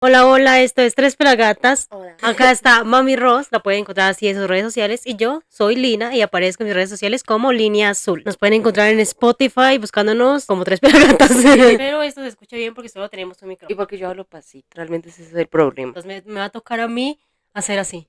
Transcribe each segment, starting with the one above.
Hola, hola, esto es Tres Pelagatas. Hola. Acá está Mami Ross, la pueden encontrar así en sus redes sociales. Y yo soy Lina y aparezco en mis redes sociales como Línea Azul. Nos pueden encontrar en Spotify buscándonos como Tres Pelagatas. Pero esto se escucha bien porque solo tenemos un Y micrófono. porque yo hablo pasito, realmente ese es el problema. Entonces me va a tocar a mí hacer así.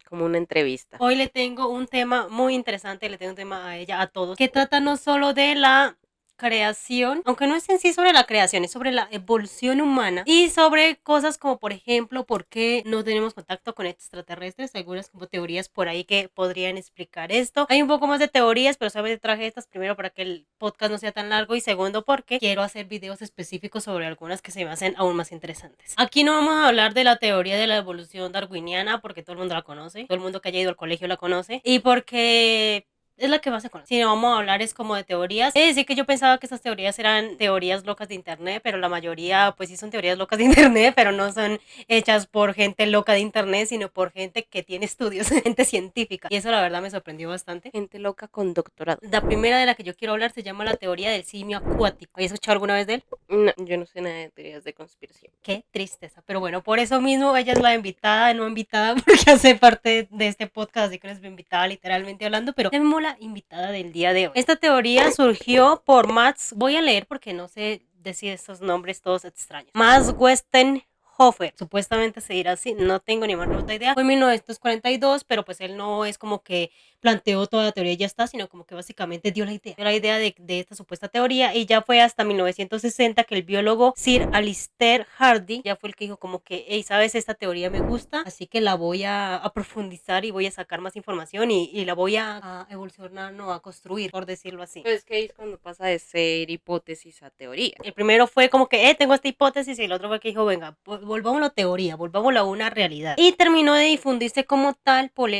Como una entrevista. Hoy le tengo un tema muy interesante, le tengo un tema a ella, a todos, que trata no solo de la creación, aunque no es en sí sobre la creación, es sobre la evolución humana y sobre cosas como, por ejemplo, por qué no tenemos contacto con extraterrestres, algunas como teorías por ahí que podrían explicar esto. Hay un poco más de teorías, pero solamente traje estas primero para que el podcast no sea tan largo y segundo porque quiero hacer videos específicos sobre algunas que se me hacen aún más interesantes. Aquí no vamos a hablar de la teoría de la evolución darwiniana porque todo el mundo la conoce, todo el mundo que haya ido al colegio la conoce y porque es la que más se conoce. Si no vamos a hablar es como de teorías. Es decir que yo pensaba que estas teorías eran teorías locas de internet, pero la mayoría pues sí son teorías locas de internet, pero no son hechas por gente loca de internet, sino por gente que tiene estudios, gente científica. Y eso la verdad me sorprendió bastante. Gente loca con doctorado. La primera de la que yo quiero hablar se llama la teoría del simio acuático. ¿Has escuchado alguna vez de él? No, yo no sé nada de teorías de conspiración. Qué tristeza. Pero bueno, por eso mismo ella es la invitada, no invitada, porque hace parte de este podcast, así que no es invitada literalmente hablando, pero tenemos la invitada del día de hoy. Esta teoría surgió por Max, voy a leer porque no sé decir estos nombres todos extraños. Max Westenhofer, supuestamente se dirá así, no tengo ni más remota idea. Fue en 1942, pero pues él no es como que planteó toda la teoría y ya está, sino como que básicamente dio la idea de esta supuesta teoría y ya fue hasta 1960 que el biólogo Sir Alistair Hardy ya fue el que dijo como que, hey, sabes, esta teoría me gusta, así que la voy a profundizar y voy a sacar más información y la voy a evolucionar, no, a construir, por decirlo así. Pues que ahí es cuando pasa de ser hipótesis a teoría. El primero fue como que, tengo esta hipótesis y el otro fue que dijo, venga, volvámoslo a teoría, volvámoslo a una realidad. Y terminó de difundirse como tal por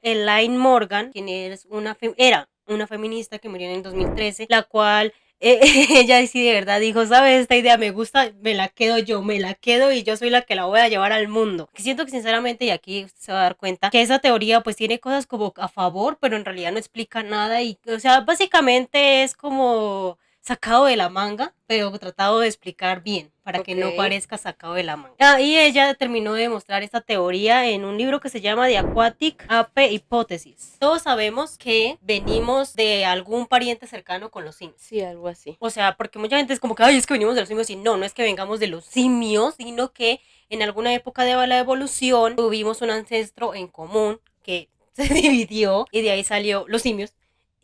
Elaine Morgan, quien era una feminista que murió en el 2013, la cual ella sí de verdad dijo, sabes, esta idea me gusta, me la quedo yo, me la quedo y yo soy la que la voy a llevar al mundo. Que siento que sinceramente, y aquí usted se va a dar cuenta, que esa teoría pues tiene cosas como a favor, pero en realidad no explica nada y, o sea, básicamente es como sacado de la manga, pero tratado de explicar bien, para que Ok. no parezca sacado de la manga. Y ella terminó de demostrar esta teoría en un libro que se llama The Aquatic Ape Hypothesis. Todos sabemos que venimos de algún pariente cercano con los simios. Sí, algo así. O sea, porque mucha gente es como que, ay, es que venimos de los simios, y no, no es que vengamos de los simios, sino que en alguna época de la evolución tuvimos un ancestro en común que se dividió y de ahí salió los simios.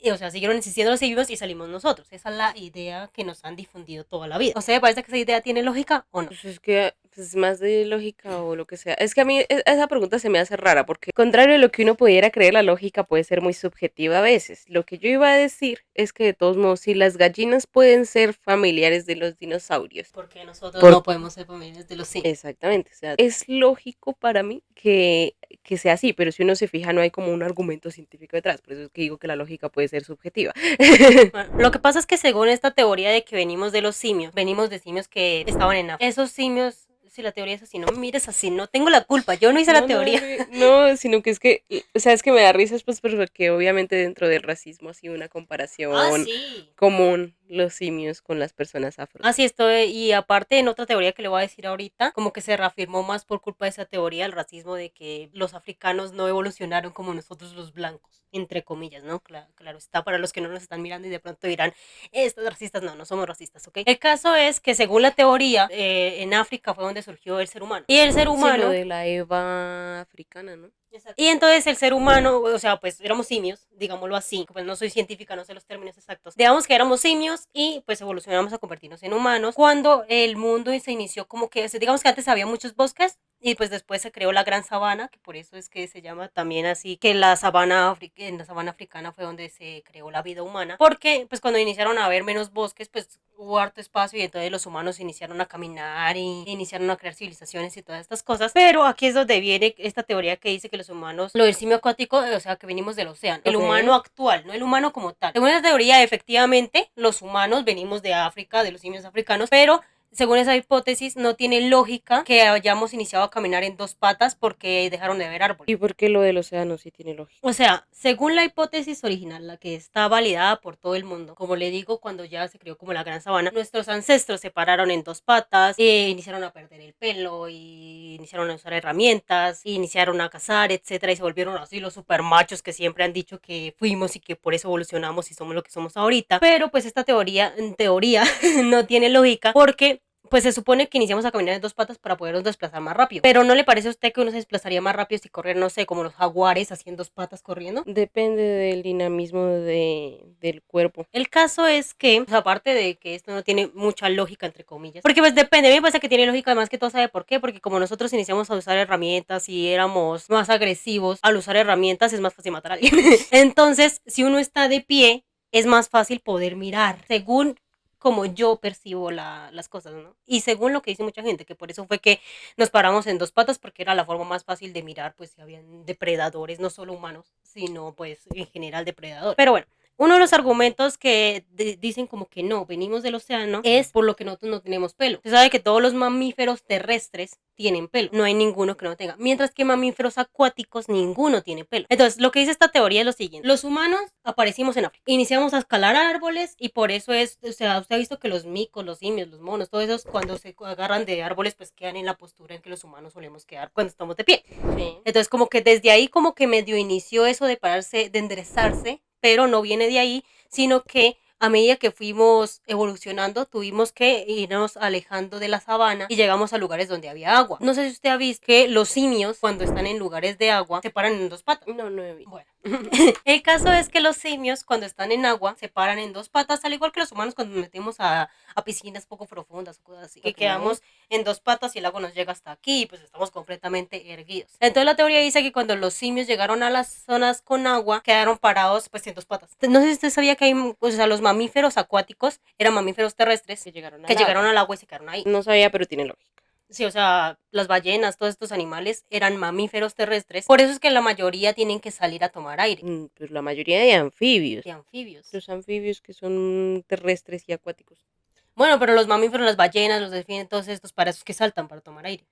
Y, o sea, siguieron existiendo los simios y salimos nosotros. Esa es la idea que nos han difundido toda la vida. ¿O sea, parece que esa idea tiene lógica o no? Pues es que pues más de lógica o lo que sea. Es que a mí esa pregunta se me hace rara porque contrario a lo que uno pudiera creer, la lógica puede ser muy subjetiva a veces. Lo que yo iba a decir es que de todos modos, si las gallinas pueden ser familiares de los dinosaurios, Porque nosotros por no podemos ser familiares de los simios. exactamente, o sea, es lógico para mí que sea así, pero si uno se fija no hay como un argumento científico detrás, por eso es que digo que la lógica puede ser subjetiva. Bueno, lo que pasa es que según esta teoría de que venimos de los simios, venimos de simios que estaban en África. Esos simios, si la teoría es así, no me mires así, no tengo la culpa, yo no hice la No, no, teoría. no, sino que es que, o sea, es que me da risa pues porque obviamente dentro del racismo ha sido una Ah, comparación sí. común los simios con las personas afro. Así estoy, y aparte en otra teoría que le voy a decir ahorita, como que se reafirmó más por culpa de esa teoría el racismo de que los africanos no evolucionaron como nosotros los blancos, entre comillas, ¿no? Claro está, para los que no nos están mirando y de pronto dirán, estos racistas, no, no somos racistas, ¿ok? El caso es que según la teoría, en África fue donde surgió el ser humano. Y el ser Sí, lo humano de la Eva africana, ¿no? y entonces el ser humano, o sea, pues éramos simios, digámoslo así, pues no soy científica, no sé los términos exactos. Digamos que éramos simios y pues evolucionamos a convertirnos en humanos. Cuando el mundo se inició como que, digamos que antes había muchos bosques y pues después se creó la gran sabana, que por eso es que se llama también así, que en la sabana africana fue donde se creó la vida humana, porque pues cuando iniciaron a haber menos bosques, pues hubo harto espacio y entonces los humanos iniciaron a caminar y iniciaron a crear civilizaciones y todas estas cosas. Pero aquí es donde viene esta teoría que dice que los humanos, lo del simio acuático, o sea, que venimos del océano. El humano Ok. actual, no el humano como tal. Según esta teoría, efectivamente, los humanos venimos de África, de los simios africanos, pero según esa hipótesis, no tiene lógica que hayamos iniciado a caminar en dos patas porque dejaron de haber árboles. ¿Y por qué lo del océano sí tiene lógica? O sea, según la hipótesis original, la que está validada por todo el mundo, como le digo, cuando ya se creó como la gran sabana, nuestros ancestros se pararon en dos patas, iniciaron a perder el pelo, y iniciaron a usar herramientas, y iniciaron a cazar, etcétera, y se volvieron así los super machos que siempre han dicho que fuimos y que por eso evolucionamos y somos lo que somos ahorita. Pero pues esta teoría, en teoría, no tiene lógica porque pues se supone que iniciamos a caminar en dos patas para podernos desplazar más rápido. Pero ¿no le parece a usted que uno se desplazaría más rápido si correr, no sé, como los jaguares así en dos patas corriendo? Depende del dinamismo del cuerpo. El caso es que, pues, aparte de que esto no tiene mucha lógica, entre comillas, porque pues depende, a mí me parece que tiene lógica, además que todo sabe por qué, porque como nosotros iniciamos a usar herramientas y éramos más agresivos al usar herramientas, es más fácil matar a alguien. Entonces, si uno está de pie, es más fácil poder mirar, según como yo percibo las cosas, ¿no? Y según lo que dice mucha gente, que por eso fue que nos paramos en dos patas, porque era la forma más fácil de mirar, pues si habían depredadores, no solo humanos, sino pues en general depredadores. Pero bueno, uno de los argumentos que dicen como que no, venimos del océano, es por lo que nosotros no tenemos pelo. Se sabe que todos los mamíferos terrestres tienen pelo, no hay ninguno que no tenga, mientras que mamíferos acuáticos ninguno tiene pelo. Entonces, lo que dice esta teoría es lo siguiente: los humanos aparecimos en África, iniciamos a escalar árboles y por eso es, o sea, usted ha visto que los micos, los simios, los monos, todos esos cuando se agarran de árboles pues quedan en la postura en que los humanos solemos quedar cuando estamos de pie. Sí. Entonces, como que desde ahí como que medio inició eso de pararse, de enderezarse, pero no viene de ahí, sino que a medida que fuimos evolucionando, tuvimos que irnos alejando de la sabana y llegamos a lugares donde había agua. No sé si usted ha visto que los simios, cuando están en lugares de agua, se paran en dos patas. No, no he visto. Bueno, el caso es que los simios, cuando están en agua, se paran en dos patas, al igual que los humanos cuando nos metemos a piscinas poco profundas o cosas así. Que quedamos en dos patas y el agua nos llega hasta aquí y pues estamos completamente erguidos. Entonces la teoría dice que cuando los simios llegaron a las zonas con agua, quedaron parados pues en dos patas. No sé si usted sabía que hay, o sea, los mamíferos acuáticos eran mamíferos terrestres Que llegaron que llegaron al agua y se quedaron ahí. No sabía, pero tiene lógica. Sí, o sea, las ballenas, todos estos animales eran mamíferos terrestres. Por eso es que la mayoría tienen que salir a tomar aire. Pues la mayoría de anfibios. De anfibios. Los anfibios que son terrestres y acuáticos. Bueno, pero los mamíferos, las ballenas, los delfines, todos estos, para esos que saltan para tomar aire.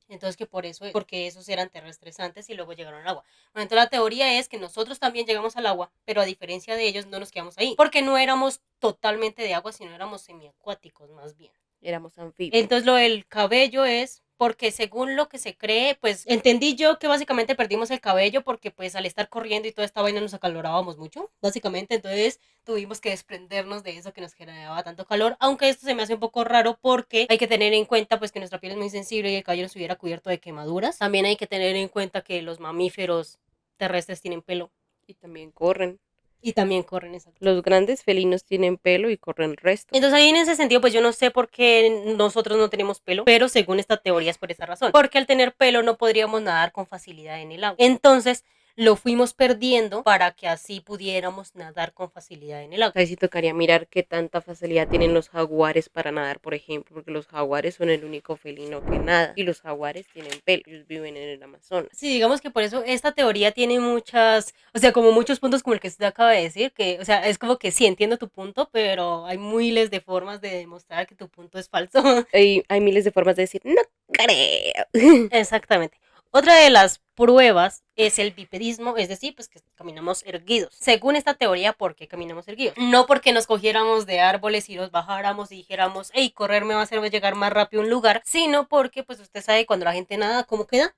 Entonces que por eso, porque esos eran terrestres antes y luego llegaron al agua. Bueno, entonces la teoría es que nosotros también llegamos al agua, pero a diferencia de ellos no nos quedamos ahí. Porque no éramos totalmente de agua, sino éramos semiacuáticos más bien. Éramos anfibios. Entonces lo del cabello es porque según lo que se cree, pues entendí yo que básicamente perdimos el cabello porque pues al estar corriendo y toda esta vaina nos acalorábamos mucho, básicamente, entonces tuvimos que desprendernos de eso que nos generaba tanto calor, aunque esto se me hace un poco raro porque hay que tener en cuenta pues que nuestra piel es muy sensible y el cabello nos hubiera cubierto de quemaduras. También hay que tener en cuenta que los mamíferos terrestres tienen pelo. Y también corren. Y también corren, exacto. Los grandes felinos tienen pelo y corren el resto. Entonces ahí en ese sentido, pues yo no sé por qué nosotros no tenemos pelo, pero según esta teoría es por esa razón. Porque al tener pelo no podríamos nadar con facilidad en el agua. Entonces lo fuimos perdiendo para que así pudiéramos nadar con facilidad en el agua. Ahí sí tocaría mirar qué tanta facilidad tienen los jaguares para nadar, por ejemplo, porque los jaguares son el único felino que nada. Y los jaguares tienen pelo, ellos viven en el Amazonas. Sí, digamos que por eso esta teoría tiene muchas, o sea, como muchos puntos como el que usted acaba de decir, que, o sea, es como que sí entiendo tu punto, pero hay miles de formas de demostrar que tu punto es falso. Hay miles de formas de decir, no creo. Exactamente. Otra de las pruebas es el bipedismo, es decir, pues que caminamos erguidos. Según esta teoría, ¿por qué caminamos erguidos? No porque nos cogiéramos de árboles y nos bajáramos y dijéramos, hey, correr me va a hacer llegar más rápido a un lugar, sino porque, pues usted sabe, cuando la gente nada, ¿cómo queda?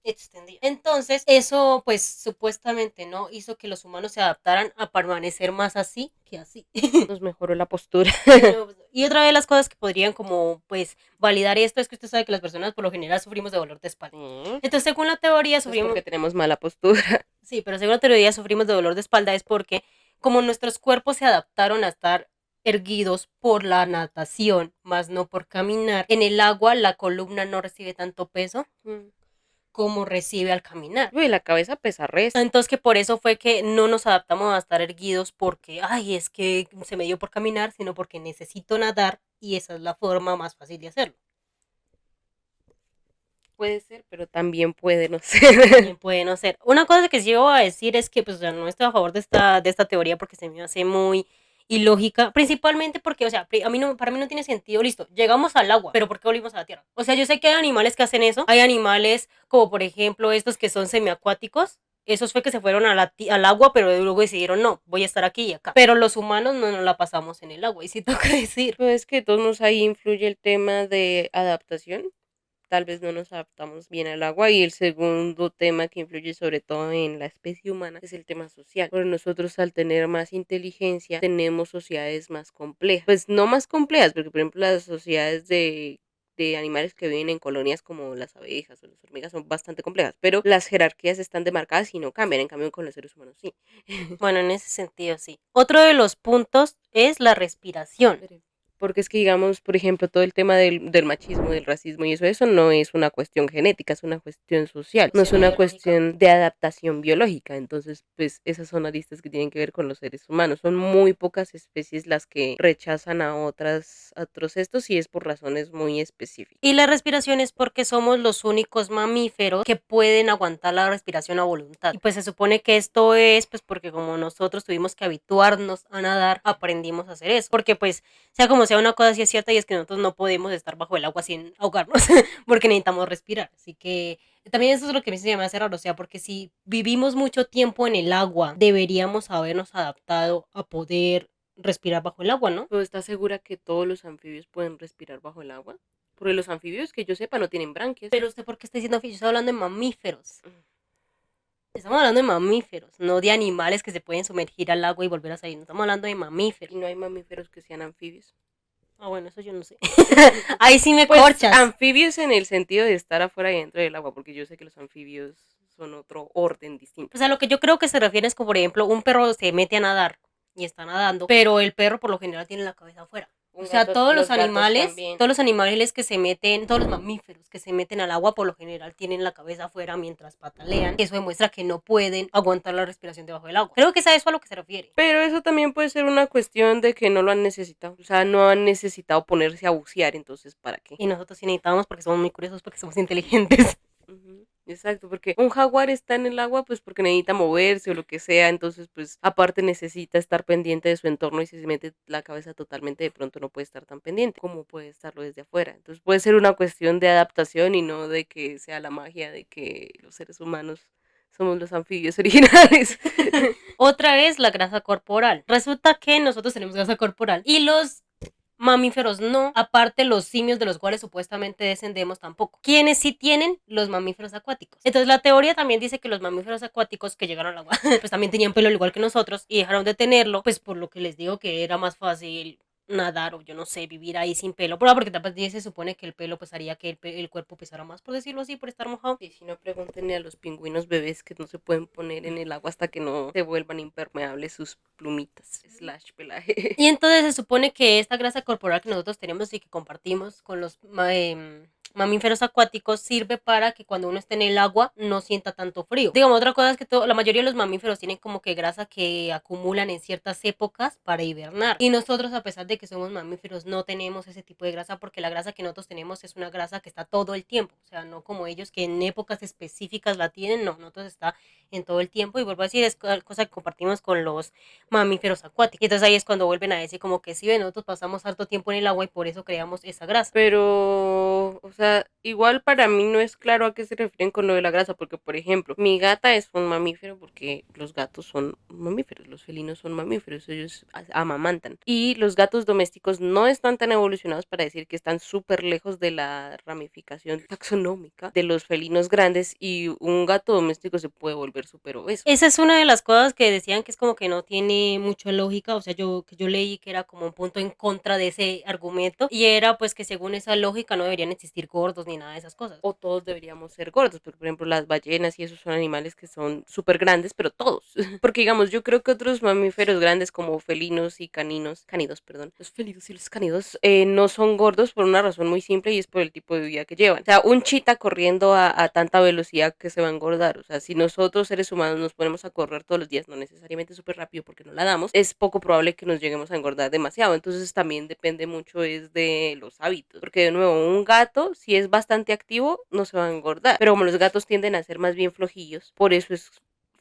Extendida. Entonces, eso, pues, supuestamente, ¿no? Hizo que los humanos se adaptaran a permanecer más así que así. Nos mejoró la postura. Y otra de las cosas que podrían como, pues, validar esto es que usted sabe que las personas por lo general sufrimos de dolor de espalda. Entonces, según la teoría, sufrimos... porque tenemos mala postura. Sí, pero según la teoría sufrimos de dolor de espalda es porque como nuestros cuerpos se adaptaron a estar erguidos por la natación, más no por caminar, en el agua la columna no recibe tanto peso como recibe al caminar. Uy, la cabeza pesa resto. Entonces que por eso fue que no nos adaptamos a estar erguidos porque, ay, es que se me dio por caminar, sino porque necesito nadar y esa es la forma más fácil de hacerlo. Puede ser, pero también puede no ser. También puede no ser. Una cosa que sí voy a decir es que pues, o sea, no estoy a favor de esta teoría porque se me hace muy ilógica, principalmente porque, o sea, a mí no, para mí no tiene sentido, listo, llegamos al agua, pero ¿por qué volvimos a la tierra? O sea, yo sé que hay animales que hacen eso, hay animales como por ejemplo estos que son semiacuáticos, esos fue que se fueron al agua, pero luego decidieron, no, voy a estar aquí y acá. Pero los humanos no nos la pasamos en el agua, y sí toca decir. Pues es que de todos modos ahí influye el tema de adaptación. Tal vez no nos adaptamos bien al agua y el segundo tema que influye sobre todo en la especie humana es el tema social. Pero nosotros al tener más inteligencia tenemos sociedades más complejas. Pues no más complejas, porque por ejemplo las sociedades de animales que viven en colonias como las abejas o las hormigas son bastante complejas, pero las jerarquías están demarcadas y no cambian, en cambio con los seres humanos sí. Bueno, en ese sentido sí. Otro de los puntos es la respiración. Porque es que, digamos, por ejemplo, todo el tema del machismo, del racismo y eso no es una cuestión genética, es una cuestión social, no es una Biológica. cuestión de adaptación biológica. Entonces, pues esas son aristas que tienen que ver con los seres humanos. Son muy pocas especies las que rechazan a otros estos y es por razones muy específicas. Y la respiración es porque somos los únicos mamíferos que pueden aguantar la respiración a voluntad. Y pues se supone que esto es pues porque como nosotros tuvimos que habituarnos a nadar, aprendimos a hacer eso. Porque pues sea como sea una cosa sí es cierta y es que nosotros no podemos estar bajo el agua sin ahogarnos porque necesitamos respirar. Así que también eso es lo que a mí se me hace raro, o sea, porque si vivimos mucho tiempo en el agua, deberíamos habernos adaptado a poder respirar bajo el agua, ¿no? ¿Pero estás segura que todos los anfibios pueden respirar bajo el agua? Porque los anfibios que yo sepa no tienen branquias. Pero usted, ¿por qué está diciendo anfibios? Yo estoy hablando de mamíferos. Estamos hablando de mamíferos, no de animales que se pueden sumergir al agua y volver a salir. No estamos hablando de Y mamíferos. no hay mamíferos que sean anfibios. Ah, bueno, eso yo no sé. Ahí sí me Pues corchas. anfibios en el sentido de estar afuera y dentro del agua, porque yo sé que los anfibios son otro orden distinto. O sea, lo que yo creo que se refiere es como, por ejemplo, un perro se mete a nadar y está nadando, pero el perro por lo general tiene la cabeza afuera. O sea, todos los animales, todos los animales que se meten, todos los mamíferos que se meten al agua por lo general tienen la cabeza afuera mientras patalean. Eso demuestra que no pueden aguantar la respiración debajo del agua. Creo que es a eso a lo que se refiere. Pero eso también puede ser una cuestión de que no lo han necesitado. O sea, no han necesitado ponerse a bucear, entonces ¿para qué? Y nosotros sí necesitamos porque somos muy curiosos, porque somos inteligentes. Exacto, porque un jaguar está en el agua pues porque necesita moverse o lo que sea, entonces pues aparte necesita estar pendiente de su entorno y si se mete la cabeza totalmente de pronto no puede estar tan pendiente como puede estarlo desde afuera. Entonces puede ser una cuestión de adaptación y no de que sea la magia de que los seres humanos somos los anfibios originales. Otra es la grasa corporal. Resulta que nosotros tenemos grasa corporal y los mamíferos no, aparte los simios de los cuales supuestamente descendemos tampoco. ¿Quiénes sí tienen? Los mamíferos acuáticos. Entonces la teoría también dice que los mamíferos acuáticos que llegaron al agua, pues también tenían pelo al igual que nosotros y dejaron de tenerlo, pues por lo que les digo que era más fácil nadar o yo no sé, vivir ahí sin pelo, pero porque también se supone que el pelo pues haría que el cuerpo pesara más, por decirlo así, por estar mojado. Y si no, pregúntenle a los pingüinos bebés que no se pueden poner en el agua hasta que no se vuelvan impermeables sus plumitas / pelaje. Y entonces se supone que esta grasa corporal que nosotros tenemos y que compartimos con los mamíferos acuáticos sirve para que cuando uno esté en el agua no sienta tanto frío. Digamos, otra cosa es que la mayoría de los mamíferos tienen como que grasa que acumulan en ciertas épocas para hibernar. Y nosotros, a pesar de que somos mamíferos, no tenemos ese tipo de grasa porque la grasa que nosotros tenemos es una grasa que está todo el tiempo. O sea, no como ellos que en épocas específicas la tienen, no, nosotros está en todo el tiempo. Y vuelvo a decir, es cosa que compartimos con los mamíferos acuáticos. Y entonces ahí es cuando vuelven a decir como que sí, nosotros pasamos harto tiempo en el agua y por eso creamos esa grasa. Pero, o sea, igual para mí no es claro a qué se refieren con lo de la grasa, porque por ejemplo, mi gata es un mamífero porque los gatos son mamíferos, los felinos son mamíferos, ellos amamantan. Y los gatos domésticos no están tan evolucionados para decir que están súper lejos de la ramificación taxonómica de los felinos grandes y un gato doméstico se puede volver súper obeso. Esa es una de las cosas que decían que es como que no tiene mucha lógica, o sea, yo leí que era como un punto en contra de ese argumento y era pues que según esa lógica no deberían existir gordos ni nada de esas cosas. O todos deberíamos ser gordos, porque por ejemplo las ballenas y esos son animales que son súper grandes, pero todos. Porque digamos, yo creo que otros mamíferos grandes como felinos y caninos, perdón, los felinos y los canidos no son gordos por una razón muy simple y es por el tipo de vida que llevan. O sea, un chita corriendo a tanta velocidad que se va a engordar. O sea, si nosotros seres humanos nos ponemos a correr todos los días, no necesariamente súper rápido porque no la damos, es poco probable que nos lleguemos a engordar demasiado. Entonces también depende mucho es de los hábitos. Porque de nuevo, un gato, si es bastante activo, no se va a engordar. Pero como los gatos tienden a ser más bien flojillos, por eso es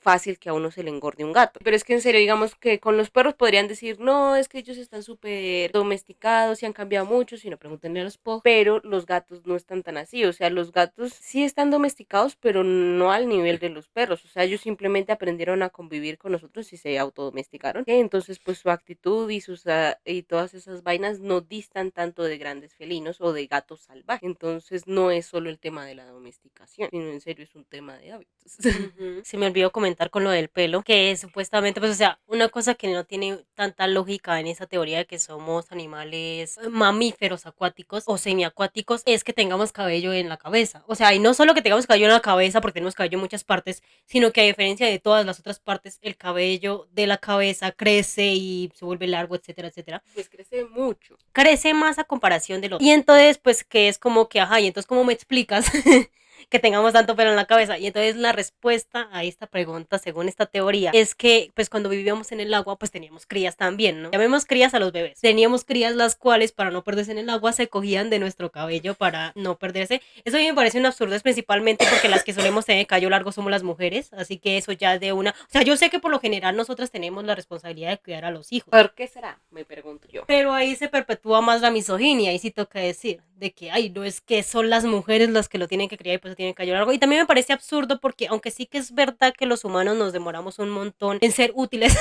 fácil que a uno se le engorde un gato. Pero es que en serio, digamos que con los perros podrían decir, no, es que ellos están súper domesticados y han cambiado mucho, si no pregúntenle a los pos, pero los gatos no están tan así, o sea, los gatos sí están domesticados, pero no al nivel de los perros, o sea, ellos simplemente aprendieron a convivir con nosotros y se autodomesticaron, entonces pues su actitud y y todas esas vainas no distan tanto de grandes felinos o de gatos salvajes, entonces no es solo el tema de la domesticación, sino en serio es un tema de hábitos. Se me olvidó comentar con lo del pelo, que supuestamente, pues, o sea, una cosa que no tiene tanta lógica en esa teoría de que somos animales mamíferos acuáticos o semiacuáticos, es que tengamos cabello en la cabeza. O sea, y no solo que tengamos cabello en la cabeza, porque tenemos cabello en muchas partes, sino que a diferencia de todas las otras partes, el cabello de la cabeza crece y se vuelve largo, etcétera, etcétera. Pues crece mucho. Crece más a comparación del otro. Y entonces, pues, que es como que, ajá, y entonces, ¿cómo me explicas que tengamos tanto pelo en la cabeza? Y entonces la respuesta a esta pregunta, según esta teoría, es que pues cuando vivíamos en el agua, pues teníamos crías también, ¿no? Llamemos crías a los bebés. Teníamos crías las cuales, para no perderse en el agua, se cogían de nuestro cabello para no perderse. Eso a mí me parece un absurdo, principalmente porque las que solemos tener cabello largo somos las mujeres, así que eso ya de una... O sea, yo sé que por lo general nosotras tenemos la responsabilidad de cuidar a los hijos. ¿Por qué será? Me pregunto yo. Pero ahí se perpetúa más la misoginia, y sí toca decir, de que, ay, no es que son las mujeres las que lo tienen que criar y pues tienen que ayudar algo. Y también me parece absurdo porque, aunque sí que es verdad que los humanos nos demoramos un montón en ser útiles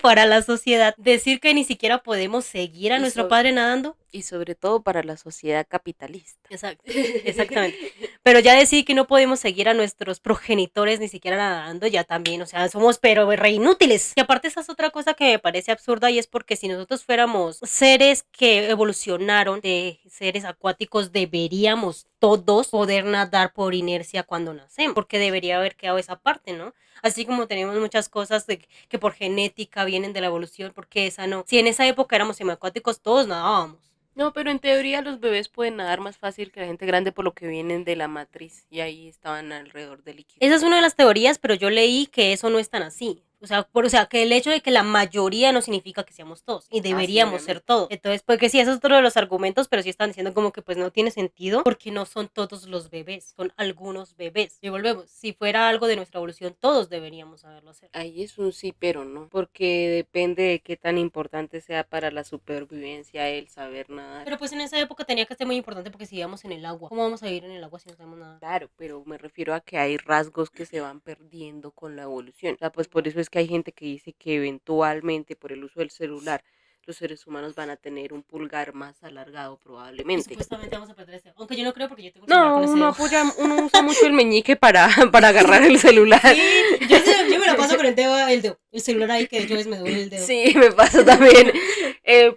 para la sociedad, decir que ni siquiera podemos seguir a nuestro padre nadando. Y sobre todo para la sociedad capitalista. Exacto, exactamente. Pero ya decir que no podemos seguir a nuestros progenitores ni siquiera nadando, ya también, o sea, somos pero re inútiles. Y aparte esa es otra cosa que me parece absurda, y es porque si nosotros fuéramos seres que evolucionaron de seres acuáticos, deberíamos todos poder nadar por inercia cuando nacemos, porque debería haber quedado esa parte, ¿no? Así como tenemos muchas cosas que por genética vienen de la evolución, porque esa no. Si en esa época éramos semiacuáticos, todos nadábamos. No, pero en teoría los bebés pueden nadar más fácil que la gente grande por lo que vienen de la matriz y ahí estaban alrededor del líquido. Esa es una de las teorías, pero yo leí que eso no es tan así. O sea, que el hecho de que la mayoría no significa que seamos todos, y deberíamos ser todos. Entonces, porque sí, eso es otro de los argumentos, pero sí están diciendo como que pues no tiene sentido, porque no son todos los bebés, son algunos bebés. Y volvemos, si fuera algo de nuestra evolución, todos deberíamos saberlo hacer. Ahí es un sí, pero no, porque depende de qué tan importante sea para la supervivencia el saber nadar. Pero pues en esa época tenía que ser muy importante porque si vivíamos en el agua. ¿Cómo vamos a vivir en el agua si no sabemos nada? Claro, pero me refiero a que hay rasgos que se van perdiendo con la evolución. O sea, pues por eso es que hay gente que dice que eventualmente por el uso del celular los seres humanos van a tener un pulgar más alargado Y probablemente. supuestamente vamos a perder ese. Aunque yo no creo, porque yo tengo un celular con ese dedo. uno usa mucho el meñique para agarrar el celular. Sí, yo me la paso con el dedo, el celular ahí, que de hecho me duele el dedo. Sí, me pasa también.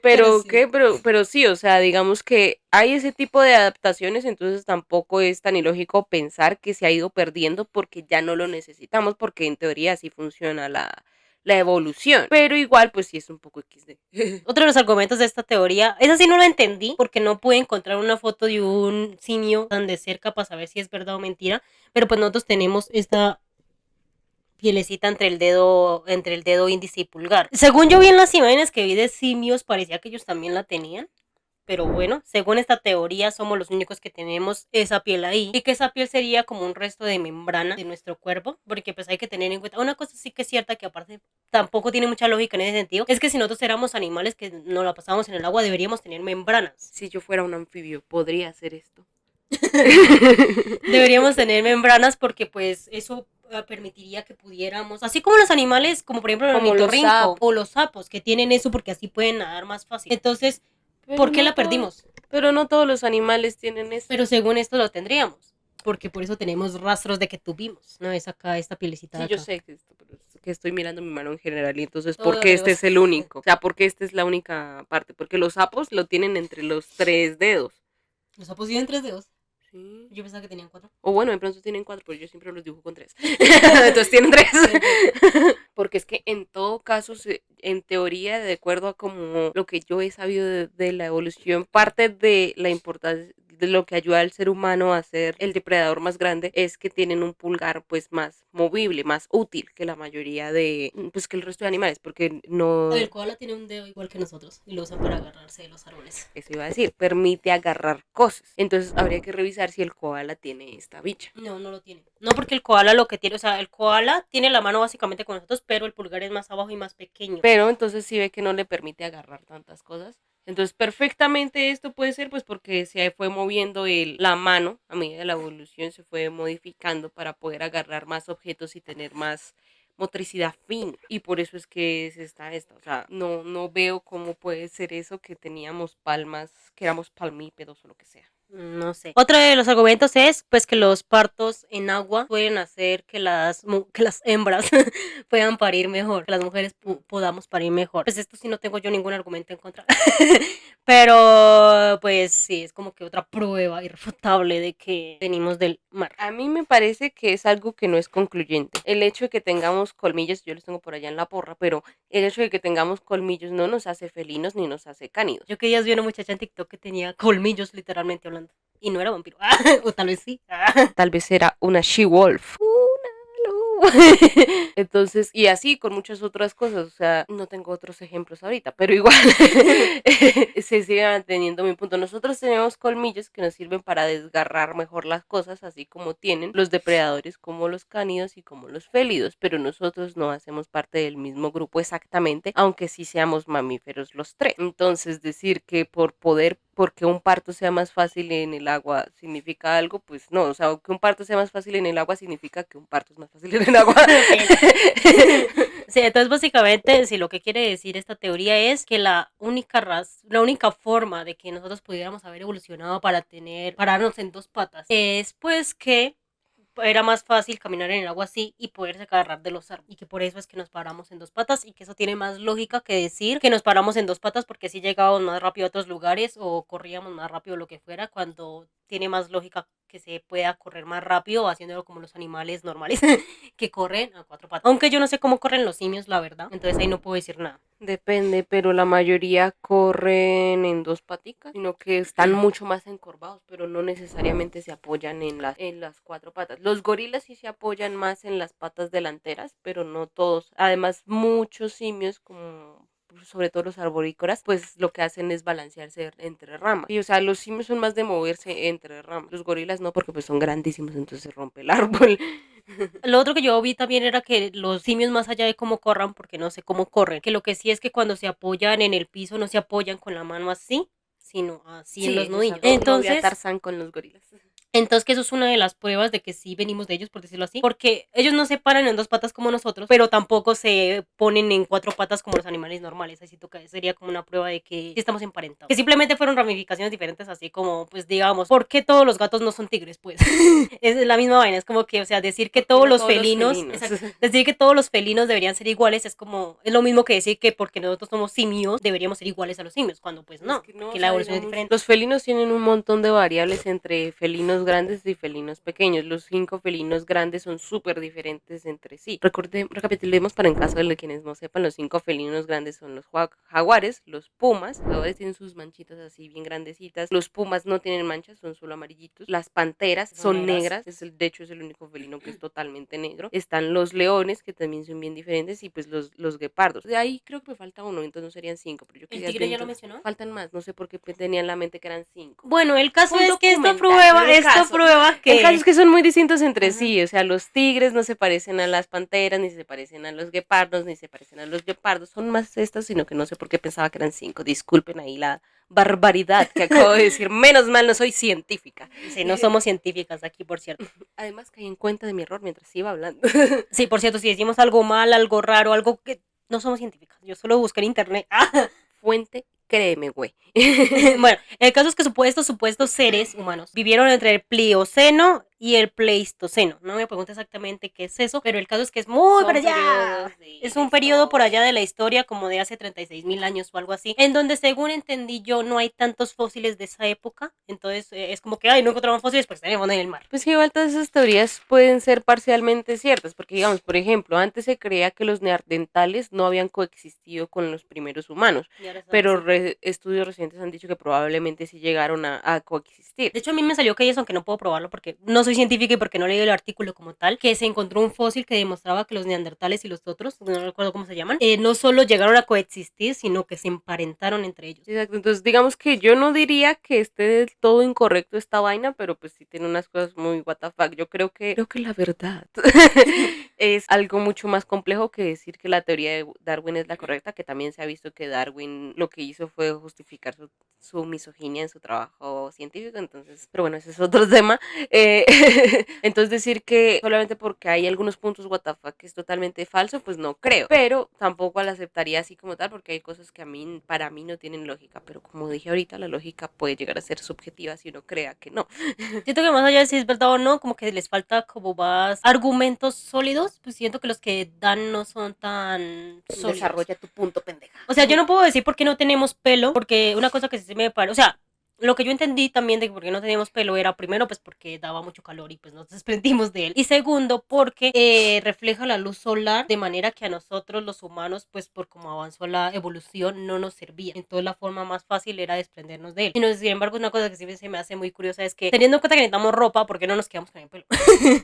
Pero sí. pero sí, o sea, digamos que hay ese tipo de adaptaciones, entonces tampoco es tan ilógico pensar que se ha ido perdiendo porque ya no lo necesitamos, porque en teoría así funciona la evolución. Pero igual, pues sí es un poco XD. Otro de los argumentos de esta teoría, esa sí no la entendí, porque no pude encontrar una foto de un simio tan de cerca para saber si es verdad o mentira, pero pues nosotros tenemos esta pielecita entre el dedo índice y pulgar. Según yo vi en las imágenes que vi de simios, parecía que ellos también la tenían. Pero bueno, según esta teoría somos los únicos que tenemos esa piel ahí, y que esa piel sería como un resto de membrana de nuestro cuerpo, porque pues hay que tener en cuenta, una cosa sí que es cierta, que aparte tampoco tiene mucha lógica en ese sentido, es que si nosotros éramos animales que no la pasamos en el agua, deberíamos tener membranas. Si yo fuera un anfibio, ¿podría hacer esto? Deberíamos tener membranas porque pues eso permitiría que pudiéramos, así como los animales, como por ejemplo el ornitorrinco o los sapos, que tienen eso porque así pueden nadar más fácil. Entonces, ¿por qué la perdimos? Pero no todos los animales tienen eso. Pero según esto lo tendríamos, porque por eso tenemos rastros de que tuvimos, ¿no? Es acá esta pielecita de Sí, acá. yo sé que esto, pero es que estoy mirando mi mano en general y entonces, Todo ¿por qué este dedos. es el único? O sea, ¿por qué esta es la única parte? Porque los sapos lo tienen entre los 3 dedos. ¿Los sapos tienen 3 dedos? Sí. Yo pensaba que tenían 4. O bueno, de pronto tienen 4, pero yo siempre los dibujo con 3. Entonces tienen 3. Porque es que en todo caso, en teoría, de acuerdo a como lo que yo he sabido de la evolución, parte de la importancia de lo que ayuda al ser humano a ser el depredador más grande es que tienen un pulgar pues más movible, más útil que la mayoría de, pues que el resto de animales, porque no, El koala tiene un dedo igual que nosotros y lo usa para agarrarse de los árboles. eso iba a decir, permite agarrar cosas. Entonces habría que revisar si el koala tiene esta bicha. No, no lo tiene. No, porque el koala lo que tiene, o sea, el koala tiene la mano básicamente con nosotros, pero el pulgar es más abajo y más pequeño. Pero entonces sí ve que no le permite agarrar tantas cosas. Entonces perfectamente esto puede ser pues porque se fue moviendo la mano a medida de la evolución, se fue modificando para poder agarrar más objetos y tener más motricidad fina. Y por eso es que es esta. O sea, no veo cómo puede ser eso que teníamos palmas, que éramos palmípedos o lo que sea. No sé. Otro de los argumentos es pues que los partos en agua pueden hacer que que las hembras puedan parir mejor, que las mujeres podamos parir mejor. Pues esto sí no tengo yo ningún argumento en contra. Pero pues sí, es como que otra prueba irrefutable de que venimos del mar. A mí me parece que es algo que no es concluyente. El hecho de que tengamos colmillos, yo los tengo por allá en la porra, pero el hecho de que tengamos colmillos no nos hace felinos ni nos hace cánidos. Yo que días vi una muchacha en TikTok que tenía colmillos literalmente hablando. Y no era vampiro. O tal vez sí. Tal vez era una she-wolf. Entonces, y así con muchas otras cosas, o sea, no tengo otros ejemplos ahorita, pero igual se sigue manteniendo mi punto. Nosotros tenemos colmillos que nos sirven para desgarrar mejor las cosas, así como tienen los depredadores como los cánidos y como los félidos, pero nosotros no hacemos parte del mismo grupo exactamente, aunque sí seamos mamíferos los tres. Entonces, decir que porque un parto sea más fácil en el agua significa algo, pues no, o sea, que un parto sea más fácil en el agua significa que un parto es más fácil en el agua. Sí, entonces básicamente, si lo que quiere decir esta teoría es que la única forma de que nosotros pudiéramos haber evolucionado para pararnos en dos patas es pues que era más fácil caminar en el agua así y poderse agarrar de los árboles. Y que por eso es que nos paramos en dos patas y que eso tiene más lógica que decir que nos paramos en dos patas porque así llegábamos más rápido a otros lugares o corríamos más rápido lo que fuera, cuando tiene más lógica que se pueda correr más rápido haciéndolo como los animales normales que corren a cuatro patas. Aunque yo no sé cómo corren los simios, la verdad. Entonces ahí no puedo decir nada. Depende, pero la mayoría corren en dos paticas, sino que están mucho más encorvados, pero no necesariamente se apoyan en las cuatro patas. Los gorilas sí se apoyan más en las patas delanteras, pero no todos. Además, muchos simios, como sobre todo los arborícolas, pues lo que hacen es balancearse entre ramas. Y o sea, los simios son más de moverse entre ramas. Los gorilas no, porque pues son grandísimos, entonces se rompe el árbol. Lo otro que yo vi también era que los simios, más allá de cómo corran, porque no sé cómo corren, que lo que sí es que cuando se apoyan en el piso no se apoyan con la mano así, sino así en los nudillos. Entonces, Tarzán con los gorilas. Entonces que eso es una de las pruebas de que sí venimos de ellos, por decirlo así, porque ellos no se paran en dos patas como nosotros, pero tampoco se ponen en cuatro patas como los animales normales. Así sería como una prueba de que sí estamos emparentados. Que simplemente fueron ramificaciones diferentes, así como, pues digamos, ¿por qué todos los gatos no son tigres? Pues es la misma vaina, es como que, o sea, decir que todos los felinos, exacto, decir que todos los felinos deberían ser iguales es lo mismo que decir que porque nosotros somos simios deberíamos ser iguales a los simios, cuando pues no, que la evolución es diferente. Los felinos tienen un montón de variables entre felinos grandes y felinos pequeños. Los 5 felinos grandes son súper diferentes entre sí. Recapitulemos para en caso de quienes no sepan, los 5 felinos grandes son los jaguares, los pumas. Los jaguares tienen sus manchitas así bien grandecitas. Los pumas no tienen manchas, son solo amarillitos. Las panteras son negras. De hecho es el único felino que es totalmente negro. Están los leones, que también son bien diferentes, y pues los guepardos. De ahí creo que me falta uno, entonces no serían 5. Pero yo ¿El tigre ya lo mencionó? Faltan más, no sé por qué tenía en la mente que eran 5. Bueno, el caso es que esto prueba que... El caso es que son muy distintos entre sí, o sea, los tigres no se parecen a las panteras, ni se parecen a los guepardos, ni se parecen a los leopardos, son más estas, sino que no sé por qué pensaba que eran 5, disculpen ahí la barbaridad que acabo de decir, menos mal no soy científica. Sí, no somos científicas aquí, por cierto. Además caí en cuenta de mi error mientras iba hablando. Sí, por cierto, si decimos algo mal, algo raro, algo que... No somos científicas, yo solo busqué en internet. Fuente, créeme, güey. Bueno, el caso es que estos supuestos seres humanos vivieron entre el Plioceno y el Pleistoceno. No me pregunto exactamente qué es eso, pero el caso es que es muy para allá. Es un periodo por allá de la historia, como de hace 36.000 años o algo así, en donde según entendí yo no hay tantos fósiles de esa época. Entonces es como que, ay, no encontramos fósiles porque tenemos en el mar. Pues que igual todas esas teorías pueden ser parcialmente ciertas, porque digamos, por ejemplo, antes se creía que los neandertales no habían coexistido con los primeros humanos, pero estudios recientes han dicho que probablemente sí llegaron a coexistir. De hecho, a mí me salió que ellos, aunque no puedo probarlo porque no soy científica y porque no leí el artículo como tal, que se encontró un fósil que demostraba que los neandertales y los otros, no recuerdo cómo se llaman, no solo llegaron a coexistir, sino que se emparentaron entre ellos. Exacto, entonces digamos que yo no diría que esté del todo incorrecto esta vaina, pero pues sí tiene unas cosas muy what the fuck. Yo creo que la verdad es algo mucho más complejo que decir que la teoría de Darwin es la correcta, que también se ha visto que Darwin lo que hizo fue justificar su misoginia en su trabajo científico, entonces, pero bueno, ese es otro tema. Entonces decir que solamente porque hay algunos puntos what the fuck que es totalmente falso, pues no creo, pero tampoco la aceptaría así como tal, porque hay cosas que para mí no tienen lógica, pero como dije ahorita, la lógica puede llegar a ser subjetiva si uno crea que no. Siento que más allá de si es verdad o no, como que les falta como más argumentos sólidos, pues siento que los que dan no son tan sólidos. Desarrolla tu punto, pendeja. O sea, yo no puedo decir por qué no tenemos pelo, porque una cosa que sí me parece, o sea, lo que yo entendí también de por qué no teníamos pelo era primero pues porque daba mucho calor y pues nos desprendimos de él, y segundo porque refleja la luz solar de manera que a nosotros los humanos pues por como avanzó la evolución no nos servía, entonces la forma más fácil era desprendernos de él. Y no, sin embargo, una cosa que sí se me hace muy curiosa es que teniendo en cuenta que necesitamos ropa, ¿por qué no nos quedamos con el pelo?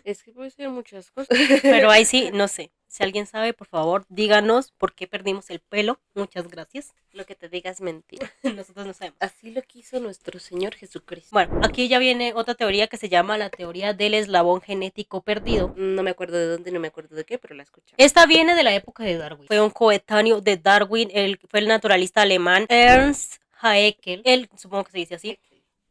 Es que puede ser muchas cosas. Pero ahí sí, no sé. Si alguien sabe, por favor, díganos por qué perdimos el pelo. Muchas gracias. Lo que te digas mentira. Nosotros no sabemos. Así lo quiso nuestro Señor Jesucristo. Bueno, aquí ya viene otra teoría que se llama la teoría del eslabón genético perdido. No me acuerdo de dónde, no me acuerdo de qué, pero la escuché. Esta viene de la época de Darwin. Fue un coetáneo de Darwin, fue el naturalista alemán Ernst Haeckel. Él, supongo que se dice así.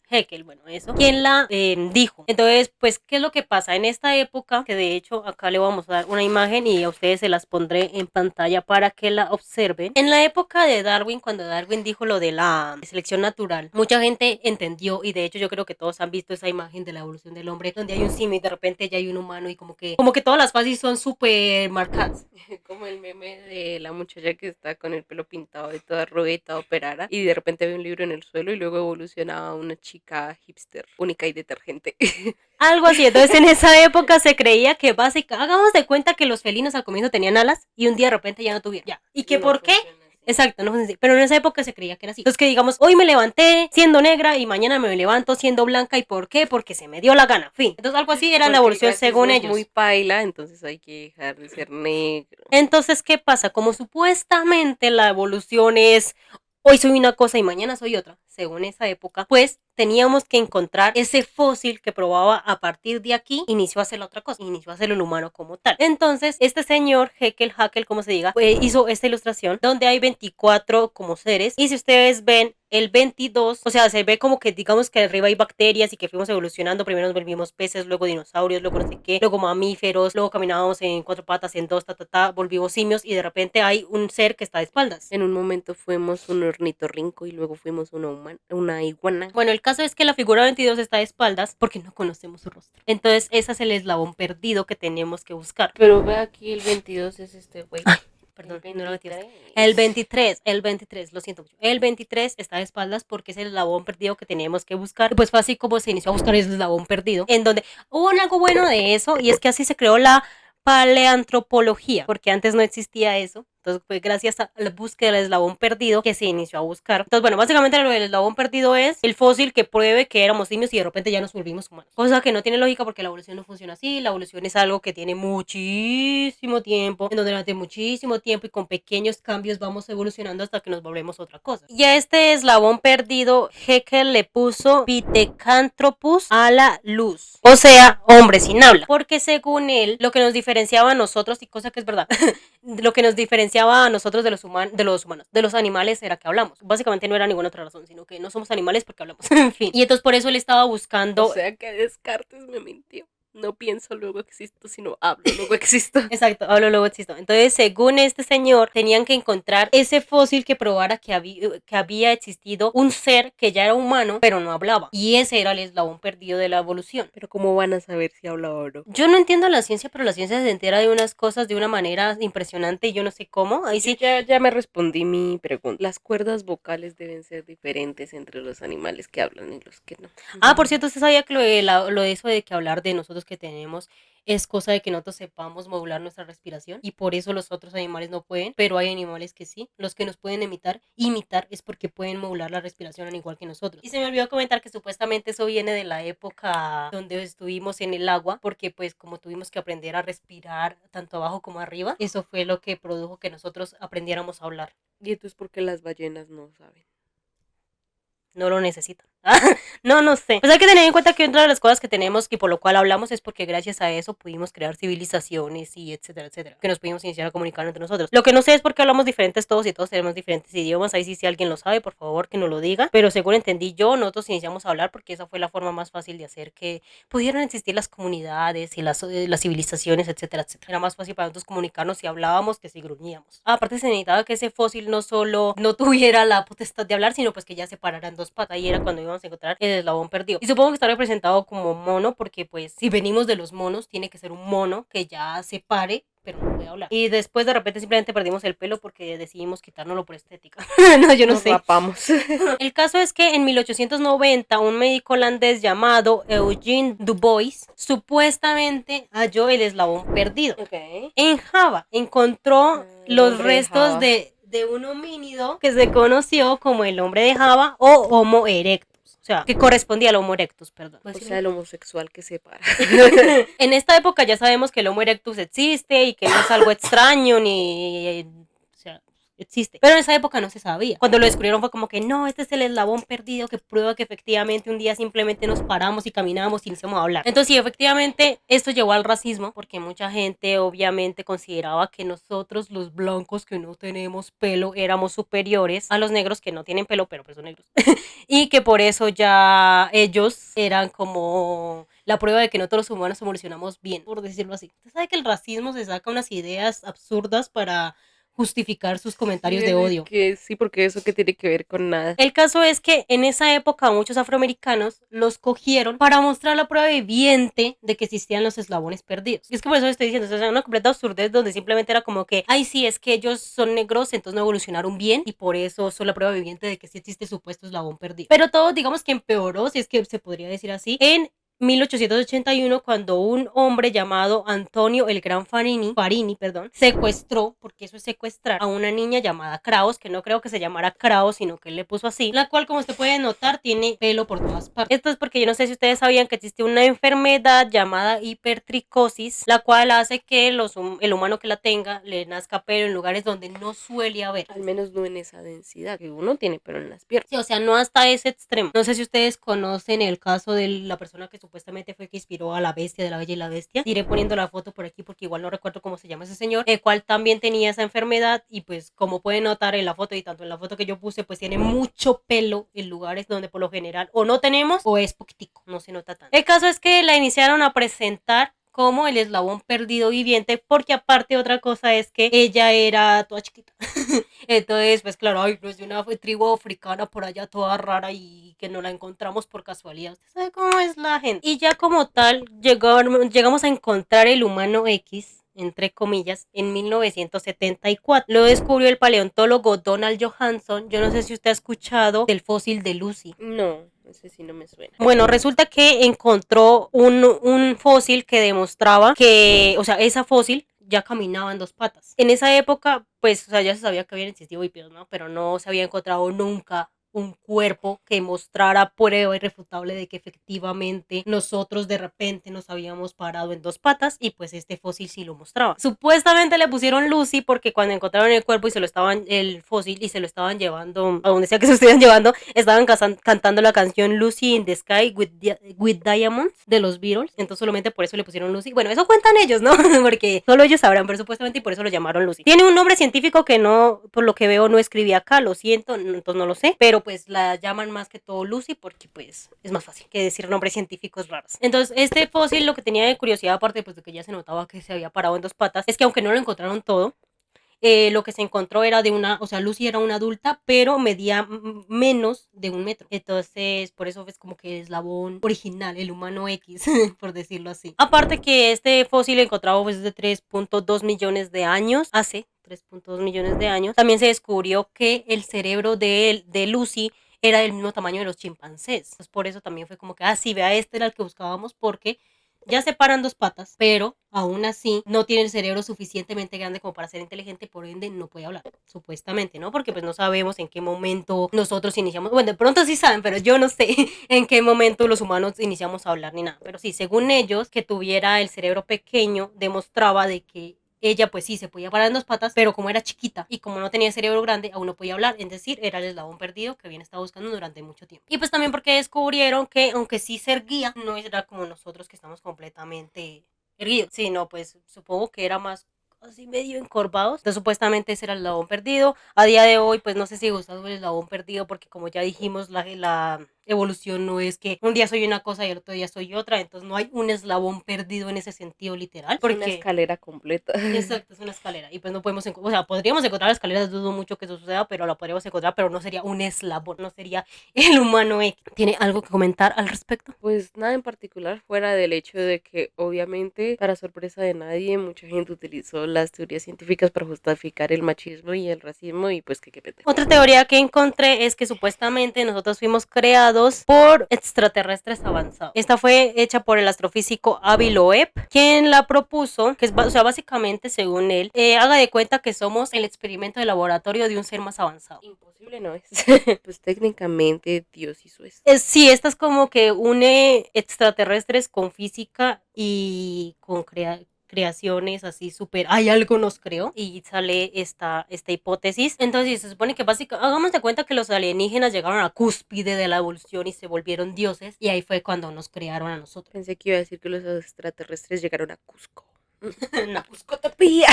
Haeckel, bueno, eso, quien la dijo. Entonces, pues, ¿qué es lo que pasa? En esta época, que de hecho acá le vamos a dar una imagen y a ustedes se las pondré en pantalla para que la observen. En la época de Darwin, cuando Darwin dijo lo de la selección natural, mucha gente entendió, y de hecho yo creo que todos han visto esa imagen de la evolución del hombre, donde hay un simio y de repente ya hay un humano y como que todas las fases son súper marcadas. Como el meme de la muchacha que está con el pelo pintado y toda rubia y toda operada, y de repente ve un libro en el suelo y luego evoluciona a una chica hipster, única y detergente. Algo así. Entonces en esa época se creía que básicamente, hagamos de cuenta que los felinos al comienzo tenían alas y un día de repente ya no tuvieron. Ya. ¿Y que por qué? Exacto, no funciona así. Pero en esa época se creía que era así. Entonces que digamos, hoy me levanté siendo negra y mañana me levanto siendo blanca. ¿Y por qué? Porque se me dio la gana. Fin. Entonces algo así era la evolución según ellos. Muy paila, entonces hay que dejar de ser negro. Entonces, ¿qué pasa? Como supuestamente la evolución es hoy soy una cosa y mañana soy otra, según esa época, pues teníamos que encontrar ese fósil que probaba a partir de aquí, inició a hacer la otra cosa, inició a hacer el humano como tal. Entonces, este señor, Haeckel, como se diga, hizo esta ilustración donde hay 24 como seres, y si ustedes ven el 22, o sea, se ve como que digamos que arriba hay bacterias y que fuimos evolucionando, primero nos volvimos peces, luego dinosaurios, luego no sé qué, luego mamíferos, luego caminábamos en 4 patas, en 2, volvimos simios, y de repente hay un ser que está de espaldas. En un momento fuimos un ornitorrinco y luego fuimos una iguana. Bueno, el caso es que la figura 22 está de espaldas porque no conocemos su rostro. Entonces, ese es el eslabón perdido que tenemos que buscar. Pero ve aquí, el 22 es este güey. Perdón, no era 22. El 23, lo siento mucho. El 23 está de espaldas porque es el eslabón perdido que teníamos que buscar. Pues fue así como se inició a buscar el eslabón perdido, en donde hubo algo bueno de eso, y es que así se creó la paleantropología, porque antes no existía eso. Entonces fue gracias a la búsqueda del eslabón perdido que se inició a buscar. Entonces, bueno, básicamente lo del eslabón perdido es el fósil que pruebe que éramos simios y de repente ya nos volvimos humanos. Cosa que no tiene lógica porque la evolución no funciona así. La evolución es algo que tiene muchísimo tiempo, en donde durante muchísimo tiempo y con pequeños cambios vamos evolucionando hasta que nos volvemos otra cosa. Y a este eslabón perdido, Haeckel le puso Pithecanthropus a la luz. O sea, hombre sin habla. Porque según él, lo que nos diferenciaba a nosotros, y cosa que es verdad, lo que nos diferenciaba a nosotros de los humanos, de los animales, era que hablamos. Básicamente no era ninguna otra razón, sino que no somos animales porque hablamos. En fin. Y entonces por eso él estaba buscando. O sea que Descartes me mintió. No pienso, luego existo, sino hablo, luego existo. Exacto, hablo luego existo. Entonces, según este señor, tenían que encontrar ese fósil que probara que había existido un ser que ya era humano, pero no hablaba. Y ese era el eslabón perdido de la evolución. Pero ¿cómo van a saber si habla o no? Yo no entiendo la ciencia, pero la ciencia se entera de unas cosas de una manera impresionante y yo no sé cómo. Ahí sí. Ya me respondí mi pregunta. Las cuerdas vocales deben ser diferentes entre los animales que hablan y los que no. Ah, por cierto, ¿usted sabía que lo de eso de que hablar de nosotros que tenemos es cosa de que nosotros sepamos modular nuestra respiración? Y por eso los otros animales no pueden, pero hay animales que sí. Los que nos pueden imitar es porque pueden modular la respiración al igual que nosotros. Y se me olvidó comentar que supuestamente eso viene de la época donde estuvimos en el agua, porque pues como tuvimos que aprender a respirar tanto abajo como arriba, eso fue lo que produjo que nosotros aprendiéramos a hablar. ¿Y entonces por qué las ballenas no saben? No lo necesitan. No sé. Pues hay que tener en cuenta que otra de las cosas que tenemos y por lo cual hablamos es porque gracias a eso pudimos crear civilizaciones y etcétera, etcétera. Que nos pudimos iniciar a comunicar entre nosotros. Lo que no sé es por qué hablamos diferentes todos y todos tenemos diferentes idiomas. Ahí sí, si alguien lo sabe, por favor que nos lo diga. Pero según entendí yo, nosotros iniciamos a hablar porque esa fue la forma más fácil de hacer que pudieran existir las comunidades y las civilizaciones, etcétera, etcétera. Era más fácil para nosotros comunicarnos si hablábamos que si gruñíamos. Aparte se necesitaba que ese fósil no solo no tuviera la potestad de hablar, sino pues que ya se parara en dos patas. Ahí era cuando íbamos a encontrar el eslabón perdido. Y supongo que está representado como mono porque pues si venimos de los monos tiene que ser un mono que ya se pare pero no puede hablar. Y después de repente simplemente perdimos el pelo porque decidimos quitárnoslo por estética. No, yo no Nos sé. rapamos. El caso es que en 1890 un médico holandés llamado Eugene Dubois supuestamente halló el eslabón perdido. Ok. En Java encontró los hombre de restos Java. de un homínido que se conoció como el hombre de Java o Homo erectus. O sea, que correspondía al Homo erectus, perdón. O sea, el homosexual que se para. En esta época ya sabemos que el Homo erectus existe y que no es algo extraño ni... O sea, existe. Pero en esa época no se sabía. Cuando lo descubrieron fue como que no, este es el eslabón perdido que prueba que efectivamente un día simplemente nos paramos y caminamos y iniciamos a hablar. Entonces sí, efectivamente esto llevó al racismo porque mucha gente obviamente consideraba que nosotros los blancos que no tenemos pelo éramos superiores a los negros que no tienen pelo pero pues son negros. Y que por eso ya ellos eran como la prueba de que no todos los humanos evolucionamos bien, por decirlo así. Usted sabe que el racismo se saca unas ideas absurdas para justificar sus comentarios de odio. Que sí, porque eso que tiene que ver con nada. El caso es que en esa época muchos afroamericanos los cogieron para mostrar la prueba viviente de que existían los eslabones perdidos. Y es que por eso estoy diciendo, o sea, una completa absurdez donde simplemente era como que, ay sí, es que ellos son negros, entonces no evolucionaron bien y por eso son la prueba viviente de que sí existe supuesto eslabón perdido. Pero todo digamos que empeoró, si es que se podría decir así, en 1881 cuando un hombre llamado Antonio el Gran Farini, secuestró, porque eso es secuestrar, a una niña llamada Kraus, que no creo que se llamara Kraus, sino que él le puso así, la cual como usted puede notar tiene pelo por todas partes. Esto es porque yo no sé si ustedes sabían que existe una enfermedad llamada hipertricosis, la cual hace que el humano que la tenga le nazca pelo en lugares donde no suele haber. Al menos no en esa densidad, que uno tiene pelo en las piernas. Sí, o sea, no hasta ese extremo. No sé si ustedes conocen el caso de la persona que supuestamente fue que inspiró a la bestia de La Bella y la Bestia. Iré poniendo la foto por aquí porque igual no recuerdo cómo se llama ese señor, el cual también tenía esa enfermedad y pues como pueden notar en la foto y tanto en la foto que yo puse, pues tiene mucho pelo en lugares donde por lo general o no tenemos o es poquitico, no se nota tanto. El caso es que la iniciaron a presentar como el eslabón perdido viviente, porque aparte otra cosa es que ella era toda chiquita. Entonces, pues claro, ay, no es de una tribu africana por allá toda rara y que no la encontramos por casualidad. Usted sabe cómo es la gente. Y ya como tal, llegamos a encontrar el humano X, entre comillas, en 1974. Lo descubrió el paleontólogo Donald Johanson. Yo no sé si usted ha escuchado del fósil de Lucy. No, ese sí no me suena. Bueno, resulta que encontró un fósil que demostraba que, o sea, esa fósil ya caminaba en dos patas. En esa época, pues, o sea, ya se sabía que habían existido bípedos, ¿no? Pero no se había encontrado nunca un cuerpo que mostrara prueba irrefutable de que efectivamente nosotros de repente nos habíamos parado en dos patas y pues este fósil sí lo mostraba. Supuestamente le pusieron Lucy porque cuando encontraron el cuerpo y el fósil y se lo estaban llevando a donde sea que se lo estuvieran llevando, estaban cantando la canción Lucy in the Sky with Diamonds de los Beatles, entonces solamente por eso le pusieron Lucy. Bueno, eso cuentan ellos, ¿no? Porque solo ellos sabrán, pero supuestamente y por eso lo llamaron Lucy. Tiene un nombre científico que no, por lo que veo, no escribí acá, lo siento, entonces no lo sé, pero pues la llaman más que todo Lucy porque pues es más fácil que decir nombres científicos raros. Entonces este fósil lo que tenía de curiosidad, aparte pues de que ya se notaba que se había parado en dos patas, es que aunque no lo encontraron todo, lo que se encontró era de una, o sea, Lucy era una adulta, pero medía menos de 1 metro. Entonces, por eso es como que el eslabón original, el humano X, por decirlo así. Aparte que este fósil encontrado pues de 3.2 millones de años, hace 3.2 millones de años, también se descubrió que el cerebro de Lucy era del mismo tamaño de los chimpancés. Entonces, por eso también fue como que, sí, vea, este era el que buscábamos porque ya se paran dos patas, pero aún así no tiene el cerebro suficientemente grande como para ser inteligente, por ende no puede hablar, supuestamente, ¿no? Porque pues no sabemos en qué momento nosotros iniciamos, bueno, de pronto sí saben, pero yo no sé en qué momento los humanos iniciamos a hablar ni nada, pero sí, según ellos, que tuviera el cerebro pequeño demostraba de que ella pues sí se podía parar en dos patas, pero como era chiquita y como no tenía cerebro grande, aún no podía hablar, es decir, era el eslabón perdido que habían estado buscando durante mucho tiempo. Y pues también porque descubrieron que aunque sí se erguía, no era como nosotros que estamos completamente erguidos, sino pues supongo que era más así medio encorvados. Entonces supuestamente ese era el eslabón perdido. A día de hoy pues no sé si gusta el eslabón perdido porque como ya dijimos la evolución no es que un día soy una cosa y el otro día soy otra, entonces no hay un eslabón perdido en ese sentido literal. Porque... una escalera completa. Exacto, es una escalera y pues no podemos encontrar, o sea, podríamos encontrar la escalera, dudo mucho que eso suceda, pero la podríamos encontrar, pero no sería un eslabón, no sería el humano X. ¿Tiene algo que comentar al respecto? Pues nada en particular, fuera del hecho de que obviamente, para sorpresa de nadie, mucha gente utilizó las teorías científicas para justificar el machismo y el racismo y pues que pendejo. Otra teoría que encontré es que supuestamente nosotros fuimos creados por extraterrestres avanzados. Esta fue hecha por el astrofísico Avi Loeb, quien la propuso, que es, o sea, básicamente según él, haga de cuenta que somos el experimento de laboratorio de un ser más avanzado. Imposible no es. Pues técnicamente Dios hizo eso. Sí, esta es como que une extraterrestres con física y con creaciones así súper, hay algo nos creó y sale esta hipótesis. Entonces se supone que básicamente, hagamos de cuenta que los alienígenas llegaron a la cúspide de la evolución y se volvieron dioses y ahí fue cuando nos crearon a nosotros. Pensé que iba a decir que los extraterrestres llegaron a Cusco. Una cuscotopía.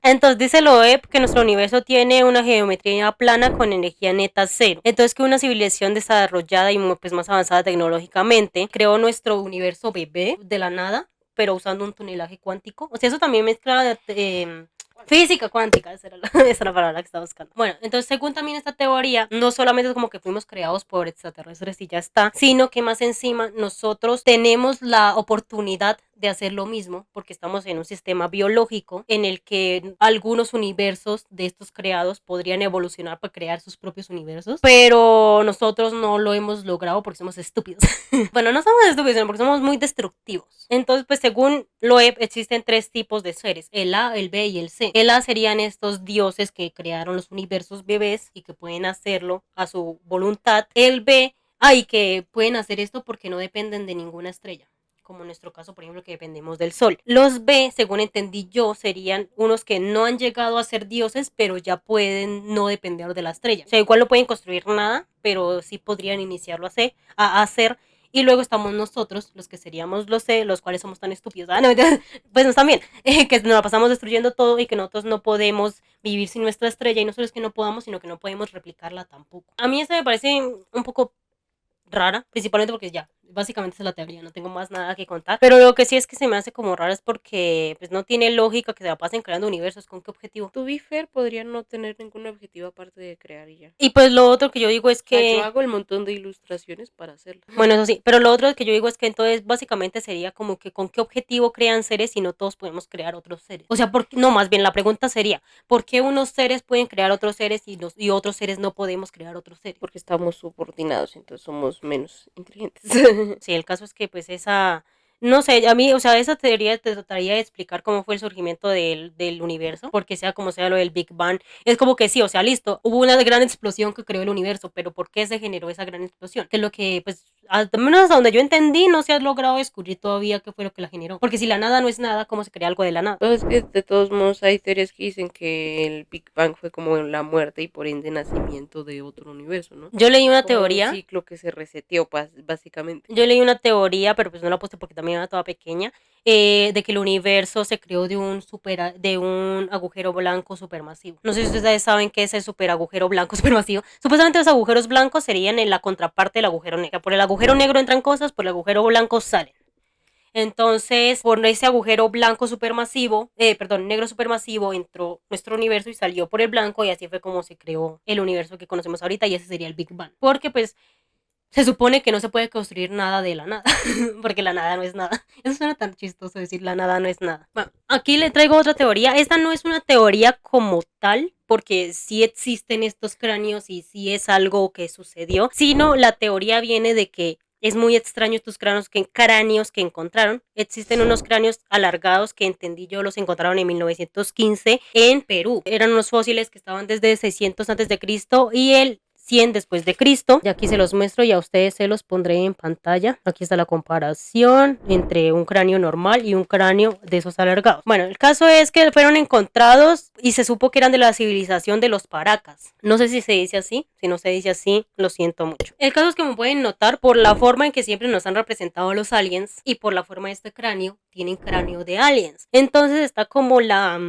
Entonces dice Loeb que nuestro universo tiene una geometría plana con energía neta cero. Entonces que una civilización desarrollada y pues más avanzada tecnológicamente creó nuestro universo bebé de la nada, pero usando un tunelaje cuántico. O sea, eso también mezcla física cuántica, esa era la palabra que estaba buscando. Bueno, entonces según también esta teoría, no solamente es como que fuimos creados por extraterrestres y ya está, sino que más encima nosotros tenemos la oportunidad de hacer lo mismo porque estamos en un sistema biológico en el que algunos universos de estos creados podrían evolucionar para crear sus propios universos, pero nosotros no lo hemos logrado porque somos estúpidos. Bueno, no somos estúpidos, sino porque somos muy destructivos. Entonces, pues según Loeb, existen tres tipos de seres, el A, el B y el C. El A serían estos dioses que crearon los universos bebés y que pueden hacerlo a su voluntad. El B, y que pueden hacer esto porque no dependen de ninguna estrella, como en nuestro caso, por ejemplo, que dependemos del sol. Los B, según entendí yo, serían unos que no han llegado a ser dioses, pero ya pueden no depender de la estrella. O sea, igual no pueden construir nada, pero sí podrían iniciarlo a hacer. Y luego estamos nosotros, los que seríamos los C, los cuales somos tan estúpidos. No, pues nos también, que nos la pasamos destruyendo todo y que nosotros no podemos vivir sin nuestra estrella. Y no solo es que no podamos, sino que no podemos replicarla tampoco. A mí esto me parece un poco rara, principalmente porque ya, básicamente esa es la teoría, no tengo más nada que contar, pero lo que sí es que se me hace como raro es porque pues no tiene lógica que se la pasen creando universos, ¿con qué objetivo? To be fair, podría no tener ningún objetivo aparte de crear y ya. Y pues lo otro que yo digo es O sea, que yo hago el montón de ilustraciones para hacerlo. bueno, eso sí, pero lo otro que yo digo es que entonces básicamente sería como que con qué objetivo crean seres si no todos podemos crear otros seres. O sea, no, más bien la pregunta sería, ¿por qué unos seres pueden crear otros seres y otros seres no podemos crear otros seres? Porque estamos subordinados, entonces somos menos inteligentes. Sí, el caso es que pues no sé, a mí, o sea, esa teoría te trataría de explicar cómo fue el surgimiento del universo, porque sea como sea lo del Big Bang, es como que sí, o sea, listo, hubo una gran explosión que creó el universo, pero ¿por qué se generó esa gran explosión? Que es lo que, pues, al menos hasta donde yo entendí, no se ha logrado descubrir todavía qué fue lo que la generó, porque si la nada no es nada, ¿cómo se crea algo de la nada? Entonces, que de todos modos hay teorías que dicen que el Big Bang fue como la muerte y por ende nacimiento de otro universo, ¿no? Yo leí una como teoría. un ciclo que se reseteó, básicamente. Yo leí una teoría, pero pues no la puse porque también también era toda pequeña, de que el universo se creó de un agujero blanco supermasivo. No sé si ustedes saben qué es el super agujero blanco supermasivo. Supuestamente los agujeros blancos serían en la contraparte del agujero negro. Por el agujero negro entran cosas, por el agujero blanco salen. Entonces, por ese agujero blanco supermasivo, perdón, negro supermasivo, entró nuestro universo y salió por el blanco y así fue como se creó el universo que conocemos ahorita y ese sería el Big Bang. Porque pues se supone que no se puede construir nada de la nada, porque la nada no es nada. Eso suena tan chistoso decir la nada no es nada. Bueno, aquí le traigo otra teoría. Esta no es una teoría como tal, porque sí existen estos cráneos y sí es algo que sucedió, sino la teoría viene de que es muy extraño estos cráneos que encontraron. Existen unos cráneos alargados que entendí yo los encontraron en 1915 en Perú. Eran unos fósiles que estaban desde 600 antes de Cristo y el 100 después de Cristo. Y aquí se los muestro y a ustedes se los pondré en pantalla. Aquí está la comparación entre un cráneo normal y un cráneo de esos alargados. Bueno, el caso es que fueron encontrados y se supo que eran de la civilización de los Paracas. No sé si se dice así. Si no se dice así, lo siento mucho. El caso es que me pueden notar por la forma en que siempre nos han representado los aliens y por la forma de este cráneo, tienen cráneo de aliens. Entonces está como la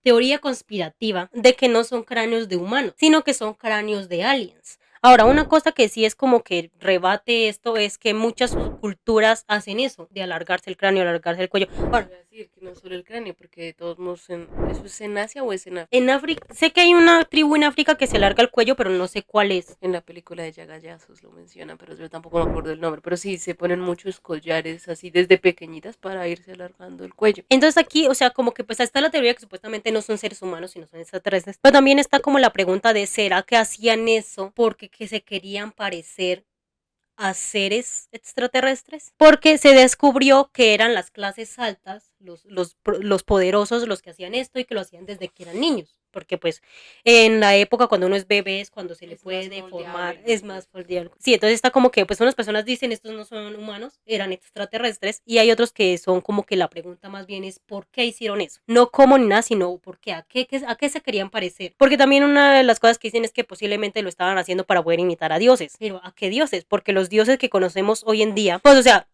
teoría conspirativa de que no son cráneos de humanos, sino que son cráneos de aliens. Ahora, una cosa que sí es como que rebate esto es que muchas culturas hacen eso, de alargarse el cráneo, alargarse el cuello. Ahora, decir que no solo el cráneo, porque de todos modos, ¿eso es en Asia o es en África? en África, sé que hay una tribu en África que se alarga el cuello, pero no sé cuál es. En la película de Yagayazos lo mencionan, pero yo tampoco me acuerdo el nombre. Pero sí, se ponen muchos collares así desde pequeñitas para irse alargando el cuello. Entonces aquí, o sea, como que pues está la teoría que supuestamente no son seres humanos, sino son extraterrestres. Pero también está como la pregunta de, ¿será que hacían eso porque que se querían parecer a seres extraterrestres? Porque se descubrió que eran las clases altas, los poderosos los que hacían esto y que lo hacían desde que eran niños. Porque pues en la época cuando uno es bebé es cuando se le puede deformar, es más moldeable. Sí, entonces está como que pues unas personas dicen estos no son humanos, eran extraterrestres y hay otros que son como que la pregunta más bien es ¿por qué hicieron eso? No cómo ni nada, sino ¿por qué? A qué se querían parecer? Porque también una de las cosas que dicen es que posiblemente lo estaban haciendo para poder imitar a dioses. Pero ¿a qué dioses? Porque los dioses que conocemos hoy en día, pues o sea,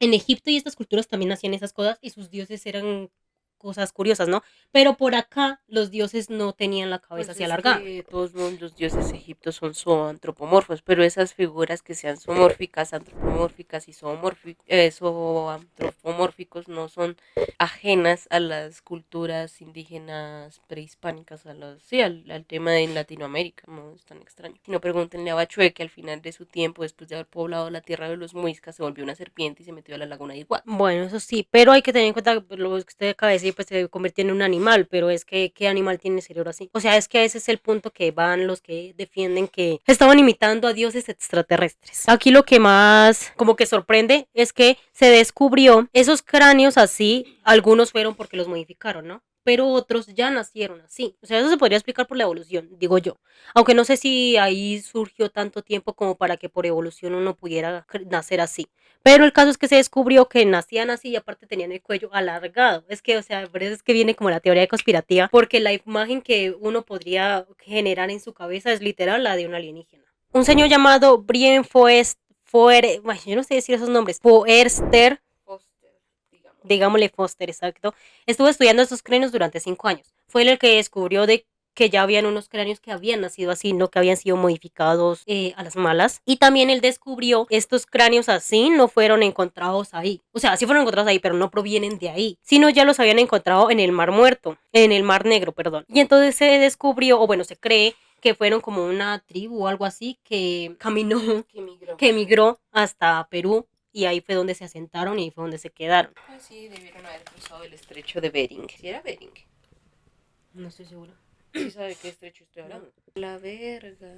en Egipto y estas culturas también hacían esas cosas y sus dioses eran cosas curiosas, ¿no? Pero por acá los dioses no tenían la cabeza Pues así es alargada. que todos los dioses egipcios son zoantropomorfos, pero esas figuras que sean zoomórficas, antropomórficas y zoantropomórficos no son ajenas a las culturas indígenas prehispánicas, sí, al tema de Latinoamérica, no es tan extraño. Si no, pregúntenle a Bachué que al final de su tiempo, después de haber poblado la tierra de los muiscas, se volvió una serpiente y se metió a la laguna de Iguá. Bueno, eso sí, pero hay que tener en cuenta que lo que usted acaba de decir, pues se convierte en un animal, pero es que ¿qué animal tiene cerebro así? O sea, es que ese es el punto que van los que defienden que estaban imitando a dioses extraterrestres. Aquí lo que más como que sorprende es que se descubrió esos cráneos así, algunos fueron porque los modificaron, ¿no? Pero otros ya nacieron así. O sea, eso se podría explicar por la evolución, digo yo. Aunque no sé si ahí surgió tanto tiempo como para que por evolución uno pudiera nacer así. Pero el caso es que se descubrió que nacían así y aparte tenían el cuello alargado. Es que, o sea, por eso es que viene como la teoría conspirativa, porque la imagen que uno podría generar en su cabeza es literal la de un alienígena. Un señor llamado Brian yo no sé decir esos nombres, Foerster, Foster, digamos. digámosle Foster, exacto, estuvo estudiando estos cráneos durante 5 años. Fue él el que descubrió de que ya habían unos cráneos que habían nacido así, no que habían sido modificados a las malas. Y también él descubrió estos cráneos así no fueron encontrados ahí. O sea, sí fueron encontrados ahí, pero no provienen de ahí, sino ya los habían encontrado en el Mar Muerto, en el Mar Negro, perdón. Y entonces se descubrió, o bueno, se cree que fueron como una tribu o algo así que caminó, que emigró hasta Perú y ahí fue donde se asentaron y ahí fue donde se quedaron. Pues sí, debieron haber cruzado el estrecho de Bering. ¿Sí era Bering? No estoy segura. ¿Sí sabe qué estrecho estoy hablando? La verga.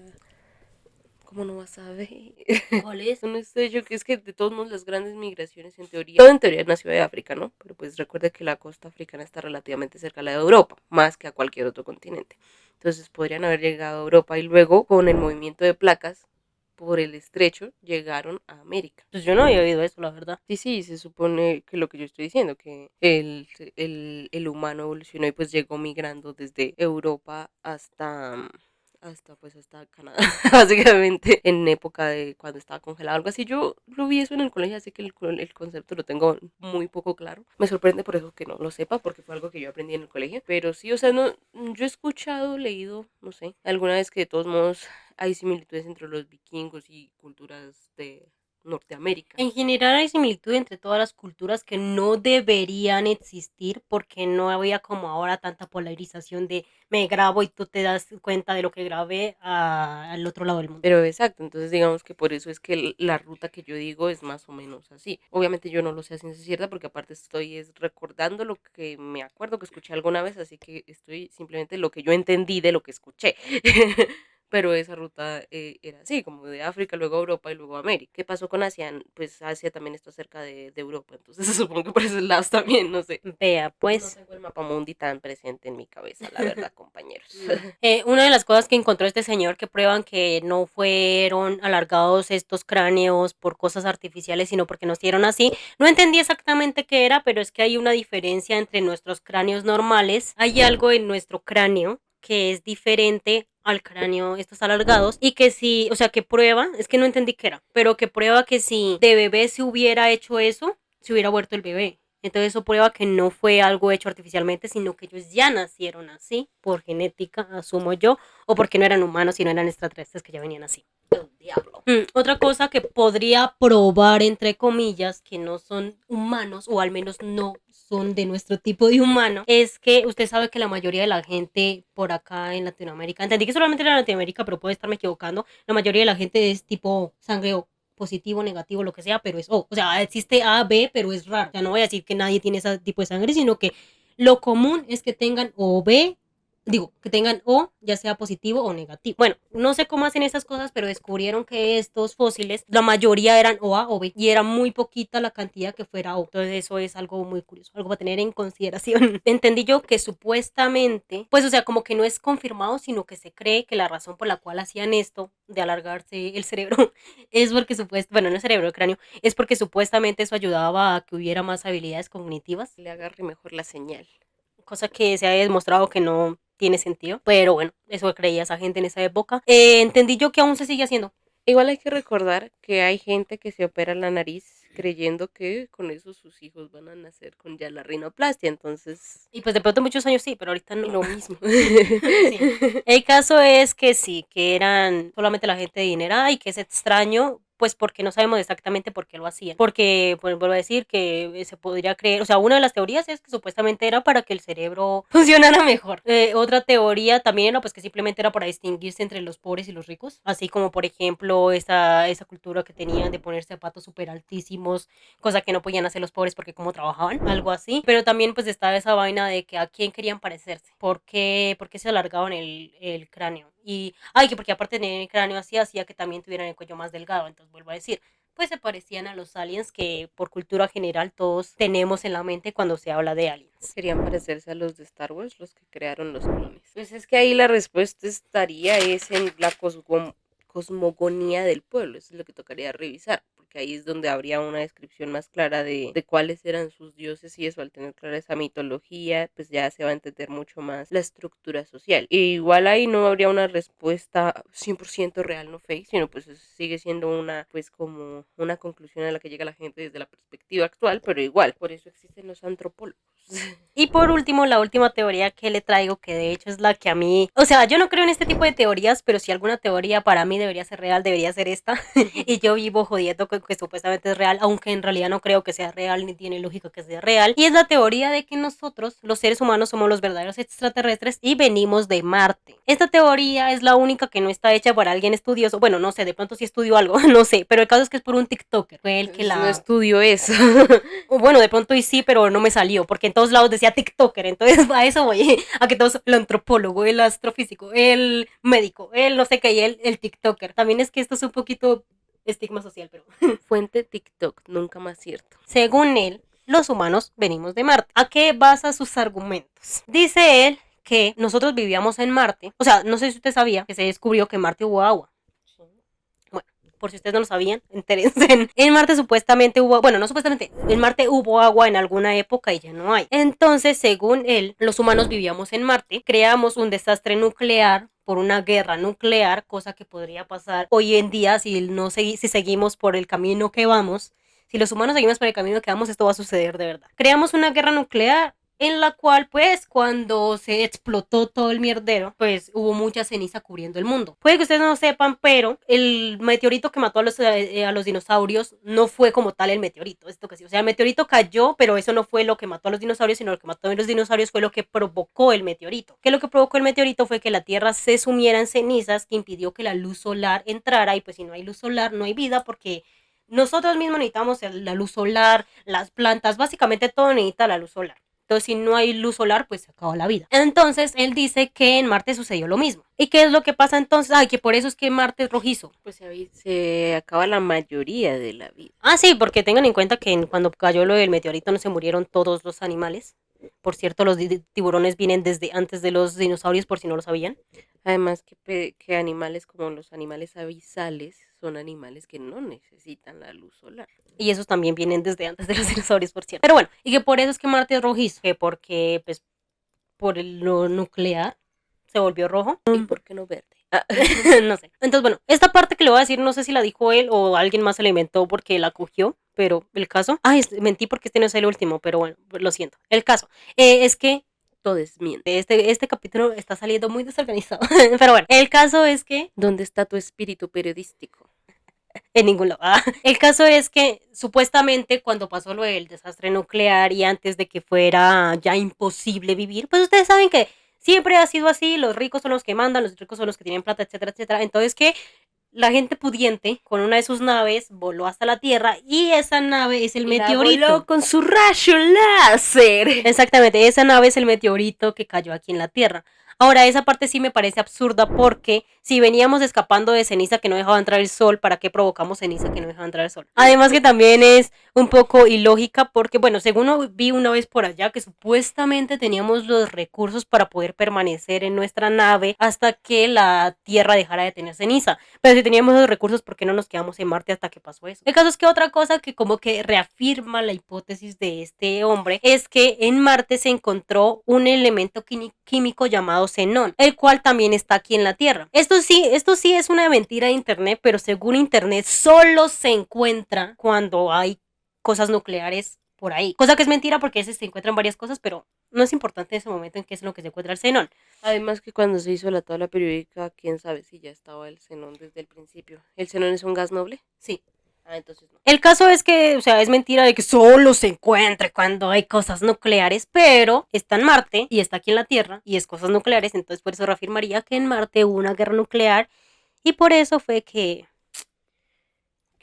¿Cómo no vas a ver? ¿Cuál es? Un estrecho que es que de todos modos las grandes migraciones en teoría, todo en teoría nació de África, ¿no? Pero pues recuerda que la costa africana está relativamente cerca a la de Europa, más que a cualquier otro continente. Entonces podrían haber llegado a Europa y luego con el movimiento de placas por el estrecho llegaron a América. Pues yo no había oído eso, la verdad. Sí, sí, se supone que lo que yo estoy diciendo, que el humano evolucionó y pues llegó migrando desde Europa hasta Canadá, básicamente en época de cuando estaba congelado, algo así. Yo lo vi eso en el colegio, así que el concepto lo tengo muy poco claro. Me sorprende por eso que no lo sepa, porque fue algo que yo aprendí en el colegio. Pero sí, o sea, no, yo he escuchado, leído, no sé, alguna vez que de todos modos hay similitudes entre los vikingos y culturas de Norteamérica. En general hay similitud entre todas las culturas que no deberían existir porque no había como ahora tanta polarización de me grabo y tú te das cuenta de lo que grabé al otro lado del mundo. Pero exacto, entonces digamos que por eso es que la ruta que yo digo es más o menos así. Obviamente yo no lo sé a ciencia cierta porque aparte estoy recordando lo que me acuerdo que escuché alguna vez, así que estoy simplemente lo que yo entendí de lo que escuché. Pero esa ruta era así, como de África, luego a Europa y luego a América. ¿Qué pasó con Asia? Pues Asia también está cerca de Europa, entonces supongo que por esos lados también, no sé. Vea, No pues tengo el mapa mundi tan presente en mi cabeza, la verdad, compañeros. una de las cosas que encontró este señor que prueban que no fueron alargados estos cráneos por cosas artificiales, sino porque nos dieron así. No entendí exactamente qué era, pero es que hay una diferencia entre nuestros cráneos normales. Hay algo en nuestro cráneo que es diferente al cráneo estos alargados y que si, o sea, que prueba, es que no entendí qué era, pero que prueba que si de bebé se hubiera hecho eso, se hubiera vuelto el bebé. Entonces eso prueba que no fue algo hecho artificialmente, sino que ellos ya nacieron así, por genética, asumo yo, o porque no eran humanos, sino eran extraterrestres que ya venían así. El diablo. Otra cosa que podría probar, entre comillas, que no son humanos, o al menos no son de nuestro tipo de humano, es que usted sabe que la mayoría de la gente por acá en Latinoamérica, entendí que solamente era en Latinoamérica, pero puedo estarme equivocando, la mayoría de la gente es tipo sangre O, positivo, negativo, lo que sea, pero es O. O sea, existe A, B, pero es raro. O sea, no voy a decir que nadie tiene ese tipo de sangre, sino que lo común es que tengan O, B, digo, que tengan O, ya sea positivo o negativo. Bueno, no sé cómo hacen esas cosas, pero descubrieron que estos fósiles, la mayoría eran O A o B, y era muy poquita la cantidad que fuera O. Entonces eso es algo muy curioso, algo para tener en consideración. Entendí yo que supuestamente, pues o sea, como que no es confirmado, sino que se cree que la razón por la cual hacían esto, de alargarse el cerebro, es porque supuestamente, bueno, no el cerebro, el cráneo, es porque supuestamente eso ayudaba a que hubiera más habilidades cognitivas. Le agarre mejor la señal. Cosa que se ha demostrado que no tiene sentido, pero bueno, eso creía esa gente en esa época. Entendí yo que aún se sigue haciendo. Igual hay que recordar que hay gente que se opera la nariz creyendo que con eso sus hijos van a nacer con ya la rinoplastia, entonces... Y pues de pronto muchos años sí, pero ahorita no. Lo mismo. Sí. El caso es que sí, que eran solamente la gente adinerada y que es extraño, pues porque no sabemos exactamente por qué lo hacían. Porque, pues vuelvo a decir que se podría creer, o sea, una de las teorías es que supuestamente era para que el cerebro funcionara mejor. Otra teoría también era pues que simplemente era para distinguirse entre los pobres y los ricos, así como por ejemplo esa cultura que tenían de poner zapatos súper altísimos, cosa que no podían hacer los pobres porque como trabajaban, algo así. Pero también pues estaba esa vaina de que a quién querían parecerse, por qué se alargaban el cráneo. Y, ay, que porque aparte de tener el cráneo así, hacía que también tuvieran el cuello más delgado. Entonces vuelvo a decir, pues se parecían a los aliens que por cultura general todos tenemos en la mente cuando se habla de aliens. Querían parecerse a los de Star Wars, los que crearon los clones. Pues es que ahí la respuesta estaría es en la cosmogonía del pueblo, eso es lo que tocaría revisar, porque ahí es donde habría una descripción más clara de cuáles eran sus dioses y eso, al tener clara esa mitología, pues ya se va a entender mucho más la estructura social. E igual ahí no habría una respuesta 100% real, no fake, sino pues sigue siendo una, pues como una conclusión a la que llega la gente desde la perspectiva actual, pero igual, por eso existen los antropólogos. Y por último, la última teoría que le traigo, que de hecho es la que a mí, o sea, yo no creo en este tipo de teorías, pero si alguna teoría para mí debería ser real, debería ser esta. Y yo vivo jodiendo que supuestamente es real, aunque en realidad no creo que sea real ni tiene lógica que sea real. Y es la teoría de que nosotros, los seres humanos, somos los verdaderos extraterrestres y venimos de Marte. Esta teoría es la única que no está hecha por alguien estudioso. Bueno, no sé, de pronto sí estudió algo, no sé, pero el caso es que es por un TikToker. Fue el que No estudio eso. O bueno, de pronto y sí, pero no me salió, porque en todos lados decía TikToker, entonces a eso voy, a que todos, el antropólogo, el astrofísico, el médico, el no sé qué, y el TikToker. También es que esto es un poquito estigma social, pero... Fuente TikTok, nunca más cierto. Según él, los humanos venimos de Marte. ¿A qué basa sus argumentos? Dice él que nosotros vivíamos en Marte, o sea, no sé si usted sabía que se descubrió que en Marte hubo agua. Por si ustedes no lo sabían, enteren. En Marte supuestamente hubo, bueno, no supuestamente, en Marte hubo agua en alguna época y ya no hay. Entonces, según él, los humanos vivíamos en Marte, creamos un desastre nuclear por una guerra nuclear, cosa que podría pasar hoy en día si no si seguimos por el camino que vamos. Si los humanos seguimos por el camino que vamos, esto va a suceder de verdad. Creamos una guerra nuclear en la cual, pues, cuando se explotó todo el mierdero, pues hubo mucha ceniza cubriendo el mundo. Puede que ustedes no sepan, pero el meteorito que mató a los dinosaurios no fue como tal el meteorito. Esto que sí, o sea, el meteorito cayó, pero eso no fue lo que mató a los dinosaurios, sino lo que mató a los dinosaurios fue lo que provocó el meteorito. Que lo que provocó el meteorito fue que la Tierra se sumiera en cenizas, que impidió que la luz solar entrara, y pues si no hay luz solar, no hay vida, porque nosotros mismos necesitamos la luz solar, las plantas, básicamente todo necesita la luz solar. Entonces, si no hay luz solar, pues se acabó la vida. Entonces, él dice que en Marte sucedió lo mismo. ¿Y qué es lo que pasa entonces? Que por eso es que Marte es rojizo. Pues se acaba la mayoría de la vida. Sí, porque tengan en cuenta que cuando cayó lo del meteorito no se murieron todos los animales. Por cierto, los tiburones vienen desde antes de los dinosaurios, por si no lo sabían. Además que animales como los animales abisales son animales que no necesitan la luz solar. Y esos también vienen desde antes de los dinosaurios, por cierto. Pero bueno, y que por eso es que Marte es rojizo, que porque pues por lo nuclear se volvió rojo. ¿Y por qué no verde? No sé. Entonces, bueno, esta parte que le voy a decir, no sé si la dijo él o alguien más se la inventó porque la cogió, pero el caso. Mentí porque este no es el último, pero bueno, lo siento. El caso es que todo es miente. este capítulo está saliendo muy desorganizado. Pero bueno, el caso es que. ¿Dónde está tu espíritu periodístico? En ningún lado. El caso es que supuestamente cuando pasó lo del desastre nuclear y antes de que fuera ya imposible vivir, pues ustedes saben que siempre ha sido así, los ricos son los que mandan, los ricos son los que tienen plata, etcétera, etcétera. Entonces que la gente pudiente con una de sus naves voló hasta la Tierra y esa nave es el meteorito. Voló con su rayo láser. Exactamente, esa nave es el meteorito que cayó aquí en la Tierra. Ahora, esa parte sí me parece absurda porque si veníamos escapando de ceniza que no dejaba entrar el sol, ¿para qué provocamos ceniza que no dejaba entrar el sol? Además que también es un poco ilógica porque, bueno, según vi una vez por allá que supuestamente teníamos los recursos para poder permanecer en nuestra nave hasta que la Tierra dejara de tener ceniza. Pero si teníamos los recursos, ¿por qué no nos quedamos en Marte hasta que pasó eso? El caso es que otra cosa que como que reafirma la hipótesis de este hombre es que en Marte se encontró un elemento químico llamado xenón, el cual también está aquí en la Tierra. Esto sí es una mentira de internet, pero según internet solo se encuentra cuando hay cosas nucleares por ahí. Cosa que es mentira porque a veces se encuentran varias cosas, pero no es importante en ese momento en qué es lo que se encuentra el xenón. Además que cuando se hizo la tabla periódica, quién sabe si ya estaba el xenón desde el principio. ¿El xenón es un gas noble? Sí. Entonces no. El caso es que, o sea, es mentira de que solo se encuentre cuando hay cosas nucleares, pero está en Marte y está aquí en la Tierra y es cosas nucleares, entonces por eso reafirmaría que en Marte hubo una guerra nuclear y por eso fue que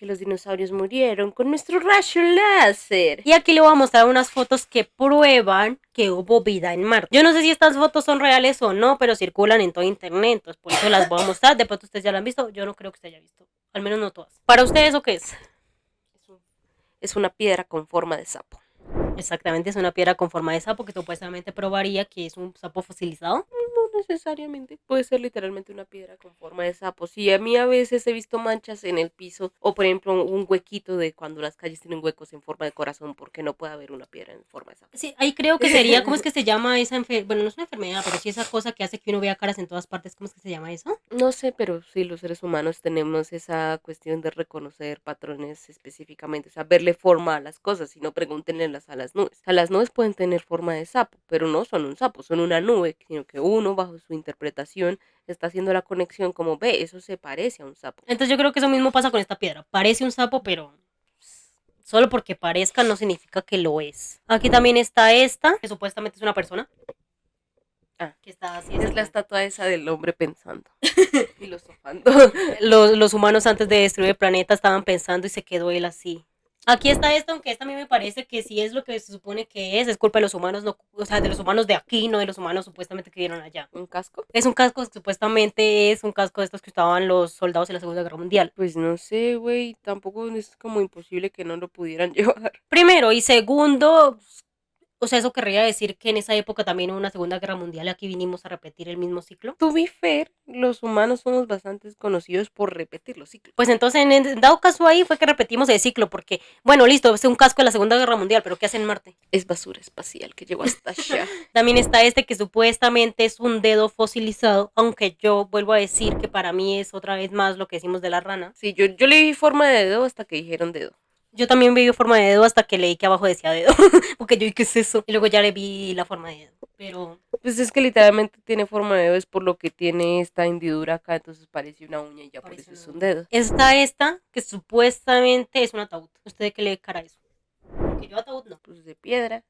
los dinosaurios murieron con nuestro rayo láser. Y aquí le voy a mostrar unas fotos que prueban que hubo vida en Marte. Yo no sé si estas fotos son reales o no, pero circulan en todo internet, entonces por eso las voy a mostrar. De pronto ustedes ya las han visto, yo no creo que usted haya visto, al menos no todas. ¿Para ustedes eso qué es? Es una piedra con forma de sapo. Exactamente, es una piedra con forma de sapo que supuestamente probaría que es un sapo fosilizado. No necesariamente, puede ser literalmente una piedra con forma de sapo. Sí, a mí a veces he visto manchas en el piso o por ejemplo un huequito de cuando las calles tienen huecos en forma de corazón, porque no puede haber una piedra en forma de sapo. Sí, ahí creo que sería, ¿cómo es que se llama esa enfermedad? Bueno, no es una enfermedad, pero sí esa cosa que hace que uno vea caras en todas partes, ¿cómo es que se llama eso? No sé, pero sí, los seres humanos tenemos esa cuestión de reconocer patrones específicamente, o sea, verle forma a las cosas, y no pregúntenle a las nubes. O sea, las nubes pueden tener forma de sapo, pero no son un sapo, son una nube, sino que uno, bajo su interpretación, está haciendo la conexión como, ve, eso se parece a un sapo. Entonces yo creo que eso mismo pasa con esta piedra. Parece un sapo, pero solo porque parezca no significa que lo es. Aquí también está esta, que supuestamente es una persona. Que está así. Es la estatua esa del hombre pensando. Filosofando. Los humanos antes de destruir el planeta estaban pensando y se quedó él así. Aquí está esto, aunque esta a mí me parece que si es lo que se supone que es culpa de los humanos, no, o sea, de los humanos de aquí, no de los humanos supuestamente que vieron allá. ¿Un casco? Es un casco, supuestamente es un casco de estos que usaban los soldados en la Segunda Guerra Mundial. Pues no sé, güey, tampoco es como imposible que no lo pudieran llevar. Primero, y segundo, O sea, eso querría decir que en esa época también hubo una Segunda Guerra Mundial y aquí vinimos a repetir el mismo ciclo. To be fair, los humanos somos bastante conocidos por repetir los ciclos. Pues entonces, en dado caso ahí fue que repetimos el ciclo, porque, bueno, listo, es un casco de la Segunda Guerra Mundial, pero ¿qué hace en Marte? Es basura espacial que llegó hasta allá. También está este que supuestamente es un dedo fosilizado, aunque yo vuelvo a decir que para mí es otra vez más lo que decimos de la rana. Sí, yo le vi forma de dedo hasta que dijeron dedo. Yo también vi forma de dedo hasta que leí que abajo decía dedo, porque yo, ¿y qué es eso? Y luego ya le vi la forma de dedo, pero... Pues es que literalmente tiene forma de dedo, es por lo que tiene esta hendidura acá, entonces parece una uña y ya por eso es un dedo. Está esta, que supuestamente es un ataúd. ¿Usted qué le cara a eso? Porque yo ataúd no. Pues de piedra.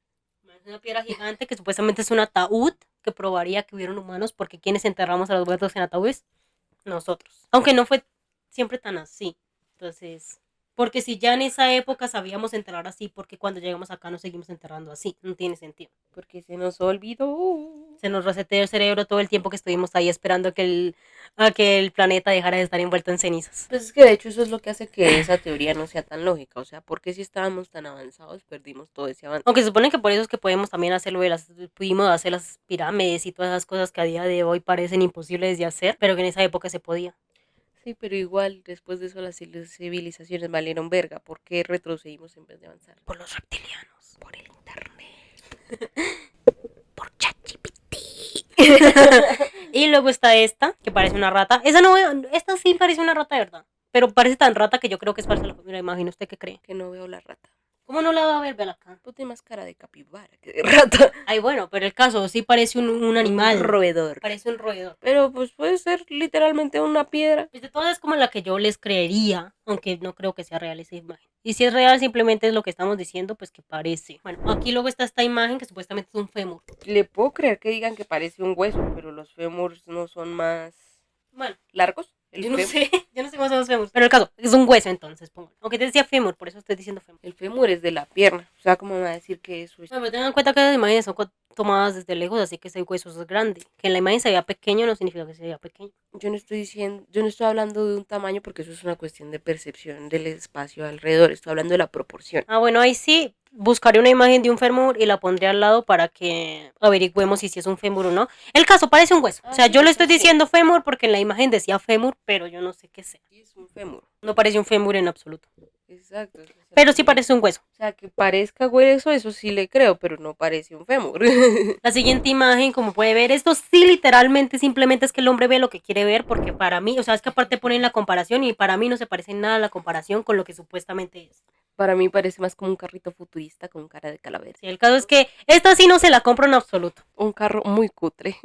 Es una piedra gigante que supuestamente es un ataúd que probaría que hubieron humanos, porque ¿quiénes enterramos a los muertos en ataúdes? Nosotros. Aunque no fue siempre tan así. Entonces, porque si ya en esa época sabíamos enterrar así, porque cuando llegamos acá nos seguimos enterrando así, no tiene sentido. Porque se nos olvidó. Se nos reseteó el cerebro todo el tiempo que estuvimos ahí esperando a que el planeta dejara de estar envuelto en cenizas. Pues es que de hecho eso es lo que hace que esa teoría no sea tan lógica. O sea, porque si estábamos tan avanzados perdimos todo ese avance. Aunque se supone que por eso es que podemos también hacerlo pudimos hacer las pirámides y todas esas cosas que a día de hoy parecen imposibles de hacer, pero que en esa época se podía. Sí, pero igual después de eso las civilizaciones valieron verga. ¿Por qué retrocedimos en vez de avanzar? Por los reptilianos, por el internet, por ChatGPT. Y luego está esta, que parece una rata. Esta sí parece una rata de verdad, pero parece tan rata que yo creo que es falsa la imagen. ¿Usted qué cree? Que no veo la rata. ¿Cómo no la va a ver? Vela acá. Pues tiene más cara de capibara que de rata. Ay, bueno, pero el caso sí parece un animal. Un roedor. Parece un roedor. Pero pues puede ser literalmente una piedra. Pues de todas es como la que yo les creería, aunque no creo que sea real esa imagen. Y si es real, simplemente es lo que estamos diciendo, pues que parece. Bueno, aquí luego está esta imagen que supuestamente es un fémur. Le puedo creer que digan que parece un hueso, pero los fémurs no son más Bueno, largos. yo no sé cómo son los fémurs. Pero el caso, es un hueso entonces, póngalo. Aunque te decía fémur, por eso estoy diciendo fémur. El fémur es de la pierna. O sea, ¿cómo me va a decir que eso es? Bueno, pero tengan en cuenta que las imágenes son tomadas desde lejos, así que ese hueso es grande. Que en la imagen se vea pequeño no significa que se vea pequeño. Yo no estoy hablando de un tamaño porque eso es una cuestión de percepción del espacio alrededor. Estoy hablando de la proporción. Ah, bueno, ahí sí. Buscaré una imagen de un fémur y la pondré al lado para que averigüemos si es un fémur o no. El caso parece un hueso. O sea, sí, yo le eso estoy sí. diciendo fémur porque en la imagen decía fémur, pero yo no sé qué sea. Sí, es un fémur. No parece un fémur en absoluto. Exacto. Pero sí parece un hueso. O sea, que parezca hueso, eso sí le creo, pero no parece un fémur. La siguiente imagen, como puede ver, esto sí literalmente simplemente es que el hombre ve lo que quiere ver, porque para mí, o sea, es que aparte ponen la comparación y para mí no se parece en nada la comparación con lo que supuestamente es. Para mí parece más como un carrito futurista con cara de calavera. Sí, el caso es que esta sí no se la compro en absoluto. Un carro muy cutre.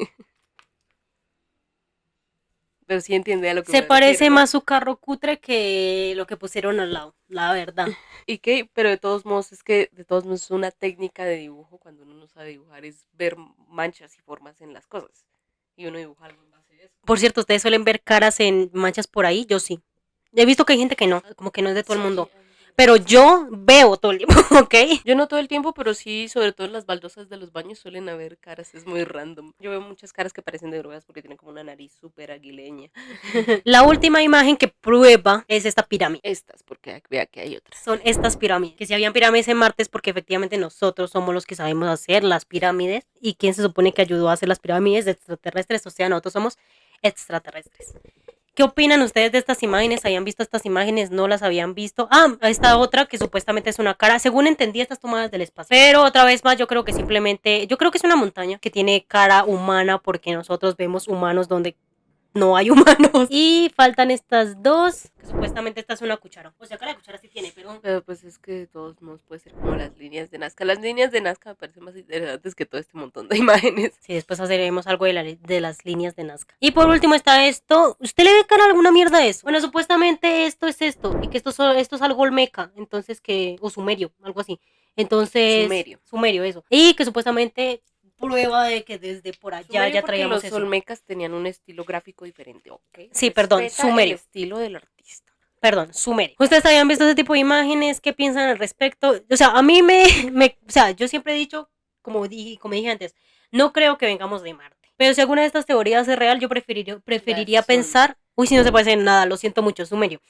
Pero sí entiende a lo que Se me parece refiero, ¿no? más su carro cutre que lo que pusieron al lado, la verdad. ¿Y qué? Pero de todos modos, es que de todos modos una técnica de dibujo cuando uno no sabe dibujar es ver manchas y formas en las cosas. Y uno dibuja algo en base a eso. Por cierto, ¿ustedes suelen ver caras en manchas por ahí? Yo sí. He visto que hay gente que no, como que no es de todo el mundo. Pero yo veo todo el tiempo, ¿ok? Yo no todo el tiempo, pero sí, sobre todo en las baldosas de los baños suelen haber caras, es muy random. Yo veo muchas caras que parecen de drogas porque tienen como una nariz súper aguileña. La última imagen que prueba es esta pirámide. Estas, porque vea que hay otras. Son estas pirámides. Que si habían pirámides en Marte es porque efectivamente nosotros somos los que sabemos hacer las pirámides. ¿Y quién se supone que ayudó a hacer las pirámides? Extraterrestres. O sea, nosotros somos extraterrestres. ¿Qué opinan ustedes de estas imágenes? ¿Habían visto estas imágenes? ¿No las habían visto? Ah, esta otra que supuestamente es una cara. Según entendí, estas tomadas del espacio. Pero otra vez más, yo creo que simplemente... Yo creo que es una montaña que tiene cara humana porque nosotros vemos humanos donde no hay humanos. Y faltan estas dos, que supuestamente esta es una cuchara. O sea, que la cuchara sí tiene, pero... Pero pues es que de todos modos puede ser como las líneas de Nazca. Las líneas de Nazca me parecen más interesantes que todo este montón de imágenes. Sí, después haremos algo de las líneas de Nazca. Y por último está esto. ¿Usted le ve cara a alguna mierda a eso? Bueno, supuestamente esto es esto. Y que esto es algo olmeca. Entonces que... O sumerio, algo así. Entonces... Sumerio. Sumerio, eso. Y que supuestamente... prueba de que desde por allá Sumerio ya porque traíamos los eso. olmecas tenían un estilo gráfico diferente, ¿ok? Sí, perdón, Respeta sumerio. el estilo del artista. Perdón, sumerio. ¿Ustedes habían visto ese tipo de imágenes? ¿Qué piensan al respecto? O sea, a mí o sea, yo siempre he dicho, como dije antes, no creo que vengamos de Marte. Pero si alguna de estas teorías es real, yo preferiría pensar... Uy, si no se parece en nada, lo siento mucho, sumerio.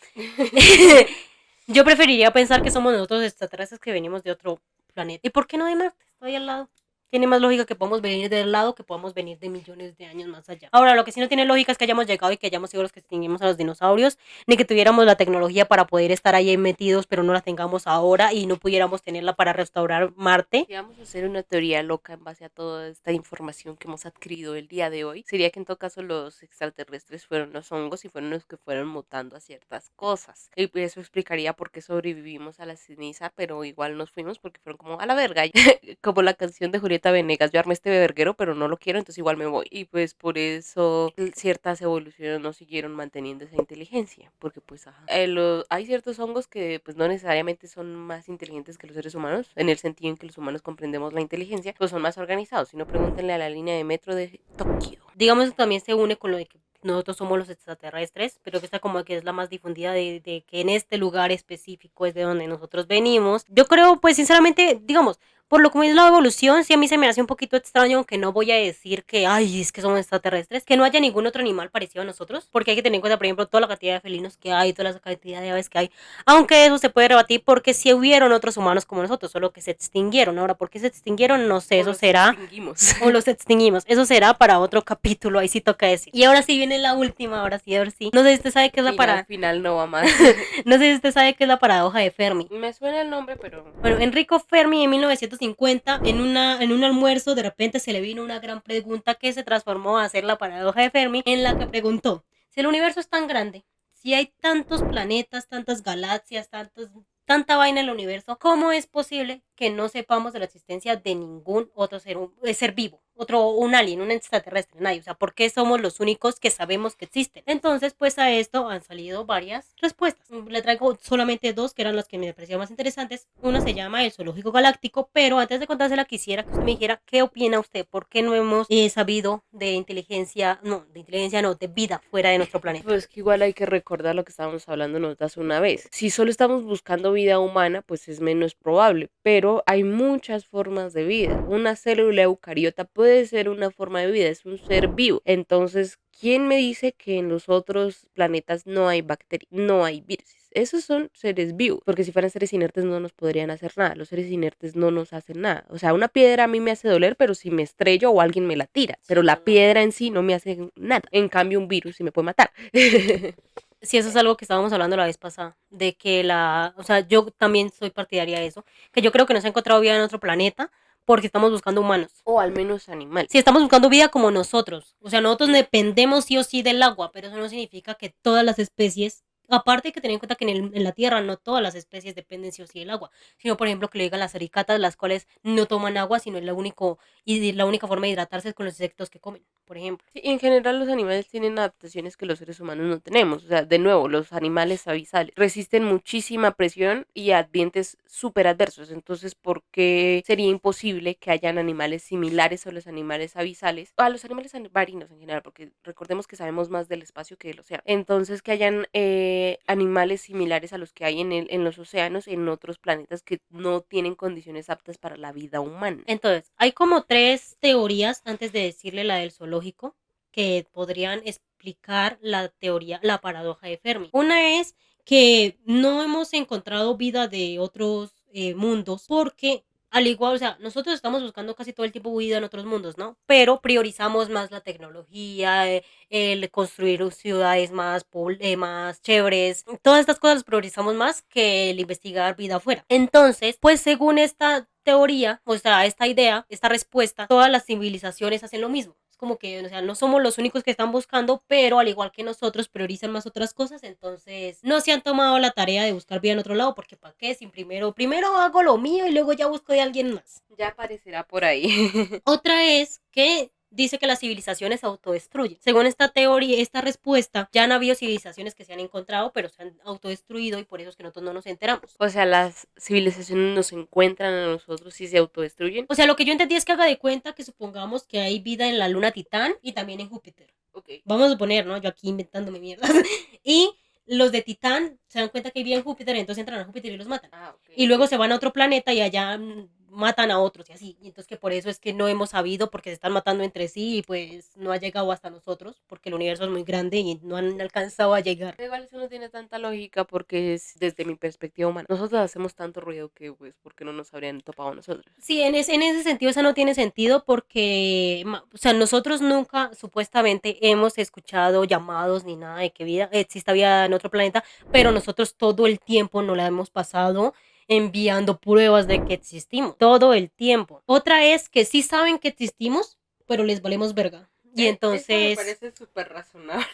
Yo preferiría pensar que somos nosotros extraterrestres que venimos de otro planeta. ¿Y por qué no de Marte? justo ahí al lado. Tiene más lógica que podamos venir del lado que podamos venir de millones de años más allá. Ahora, lo que sí no tiene lógica es que hayamos llegado y que hayamos sido los que extinguimos a los dinosaurios, ni que tuviéramos la tecnología para poder estar ahí metidos, pero no la tengamos ahora y no pudiéramos tenerla para restaurar Marte. Si vamos a hacer una teoría loca en base a toda esta información que hemos adquirido el día de hoy, sería que en todo caso los extraterrestres fueron los hongos y fueron los que fueron mutando a ciertas cosas. Y eso explicaría por qué sobrevivimos a la ceniza, pero igual nos fuimos porque fueron como a la verga. Como la canción de Julieta Venegas, yo armé este verguero, pero no lo quiero, entonces igual me voy. Y pues por eso ciertas evoluciones no siguieron manteniendo esa inteligencia, porque pues ajá. Hay ciertos hongos que pues no necesariamente son más inteligentes que los seres humanos, en el sentido en que los humanos comprendemos la inteligencia, pues son más organizados. Si no, pregúntenle a la línea de metro de Tokio. Digamos, también se une con lo de que nosotros somos los extraterrestres, pero que esta como que es la más difundida de que en este lugar específico es de donde nosotros venimos. Yo creo, pues sinceramente, digamos, por lo que es la evolución, sí a mí se me hace un poquito extraño, aunque no voy a decir que, ay, es que somos extraterrestres, que no haya ningún otro animal parecido a nosotros, porque hay que tener en cuenta, por ejemplo, toda la cantidad de felinos que hay, toda la cantidad de aves que hay, aunque eso se puede rebatir porque sí hubieron otros humanos como nosotros, solo que se extinguieron. Ahora, ¿por qué se extinguieron? No sé, eso será... O los extinguimos. Eso será para otro capítulo, ahí sí toca decir. Y ahora sí viene la última, ahora sí, a ver si. No sé si usted sabe qué es la paradoja. Final no va más. No sé si usted sabe qué es la paradoja de Fermi. Me suena el nombre, pero... Bueno, Enrico Fermi en 1950, en un almuerzo, de repente se le vino una gran pregunta que se transformó a ser la paradoja de Fermi, en la que preguntó, si el universo es tan grande, si hay tantos planetas, tantas galaxias, tanta vaina en el universo, ¿cómo es posible que no sepamos de la existencia de ningún otro ser vivo? Un alien, un extraterrestre, nadie. O sea, ¿por qué somos los únicos que sabemos que existen? Entonces, pues a esto han salido varias respuestas. Le traigo solamente dos, que eran las que me parecían más interesantes. Una se llama el zoológico galáctico, pero antes de contársela quisiera que usted me dijera qué opina usted, por qué no hemos sabido de inteligencia, de vida fuera de nuestro planeta. Pues que igual hay que recordar lo que estábamos hablando nosotras una vez. Si solo estamos buscando vida humana, pues es menos probable, pero hay muchas formas de vida. Una célula eucariota puede ser una forma de vida, es un ser vivo. Entonces, ¿quién me dice que en los otros planetas no hay bacterias, no hay virus? Esos son seres vivos, porque si fueran seres inertes no nos podrían hacer nada. Los seres inertes no nos hacen nada. O sea, una piedra a mí me hace doler, pero si me estrello o alguien me la tira. Pero la piedra en sí no me hace nada. En cambio, un virus sí me puede matar. Sí, eso es algo que estábamos hablando la vez pasada, de que o sea, yo también soy partidaria de eso, que yo creo que no se ha encontrado vida en otro planeta porque estamos buscando humanos. O al menos animales. Sí, estamos buscando vida como nosotros. O sea, nosotros dependemos sí o sí del agua, pero eso no significa que todas las especies, aparte hay que tener en cuenta que en la Tierra no todas las especies dependen sí o sí del agua, sino por ejemplo que le digan las ericatas, las cuales no toman agua, sino es la única forma de hidratarse es con los insectos que comen, por ejemplo. Sí, en general los animales tienen adaptaciones que los seres humanos no tenemos. O sea, de nuevo, los animales avisales resisten muchísima presión y ambientes súper adversos. Entonces, ¿por qué sería imposible que hayan animales similares a los animales avisales? O a los animales marinos en general, porque recordemos que sabemos más del espacio que del océano. Entonces, que hayan animales similares a los que hay en los océanos, en otros planetas que no tienen condiciones aptas para la vida humana. Entonces, hay como tres teorías antes de decirle la del zoológico que podrían explicar la paradoja de Fermi. Una es que no hemos encontrado vida de otros mundos porque al igual, o sea, nosotros estamos buscando casi todo el tiempo vida en otros mundos, ¿no? Pero priorizamos más la tecnología, el construir ciudades más chéveres. Todas estas cosas las priorizamos más que el investigar vida afuera. Entonces, pues según esta teoría, o sea, esta idea, esta respuesta, todas las civilizaciones hacen lo mismo. Es como que, o sea, no somos los únicos que están buscando, pero al igual que nosotros priorizan más otras cosas, entonces no se han tomado la tarea de buscar vida en otro lado, porque ¿para qué? Si primero hago lo mío y luego ya busco de alguien más. Ya aparecerá por ahí. Otra es que dice que las civilizaciones se autodestruyen. Según esta teoría, esta respuesta, ya han habido civilizaciones que se han encontrado, pero se han autodestruido y por eso es que nosotros no nos enteramos. O sea, las civilizaciones nos encuentran a nosotros y se autodestruyen. O sea, lo que yo entendí es que haga de cuenta que supongamos que hay vida en la luna Titán y también en Júpiter. Okay. Vamos a suponer, ¿no? Yo aquí inventándome mierdas. Y los de Titán se dan cuenta que hay vida en Júpiter, entonces entran a Júpiter y los matan. Okay. Y luego se van a otro planeta y allá matan a otros y así. Y entonces que por eso es que no hemos sabido porque se están matando entre sí y pues no ha llegado hasta nosotros porque el universo es muy grande y no han alcanzado a llegar. Igual eso no tiene tanta lógica porque es desde mi perspectiva humana. Nosotros hacemos tanto ruido que pues porque no nos habrían topado a nosotros. Sí, en ese sentido eso no tiene sentido porque, o sea, nosotros nunca supuestamente hemos escuchado llamados ni nada de que vida exista vida en otro planeta, pero nosotros todo el tiempo nos la hemos pasado enviando pruebas de que existimos, todo el tiempo. Otra es que sí saben que existimos, pero les valemos verga. Y Eso me entonces parece súper razonable.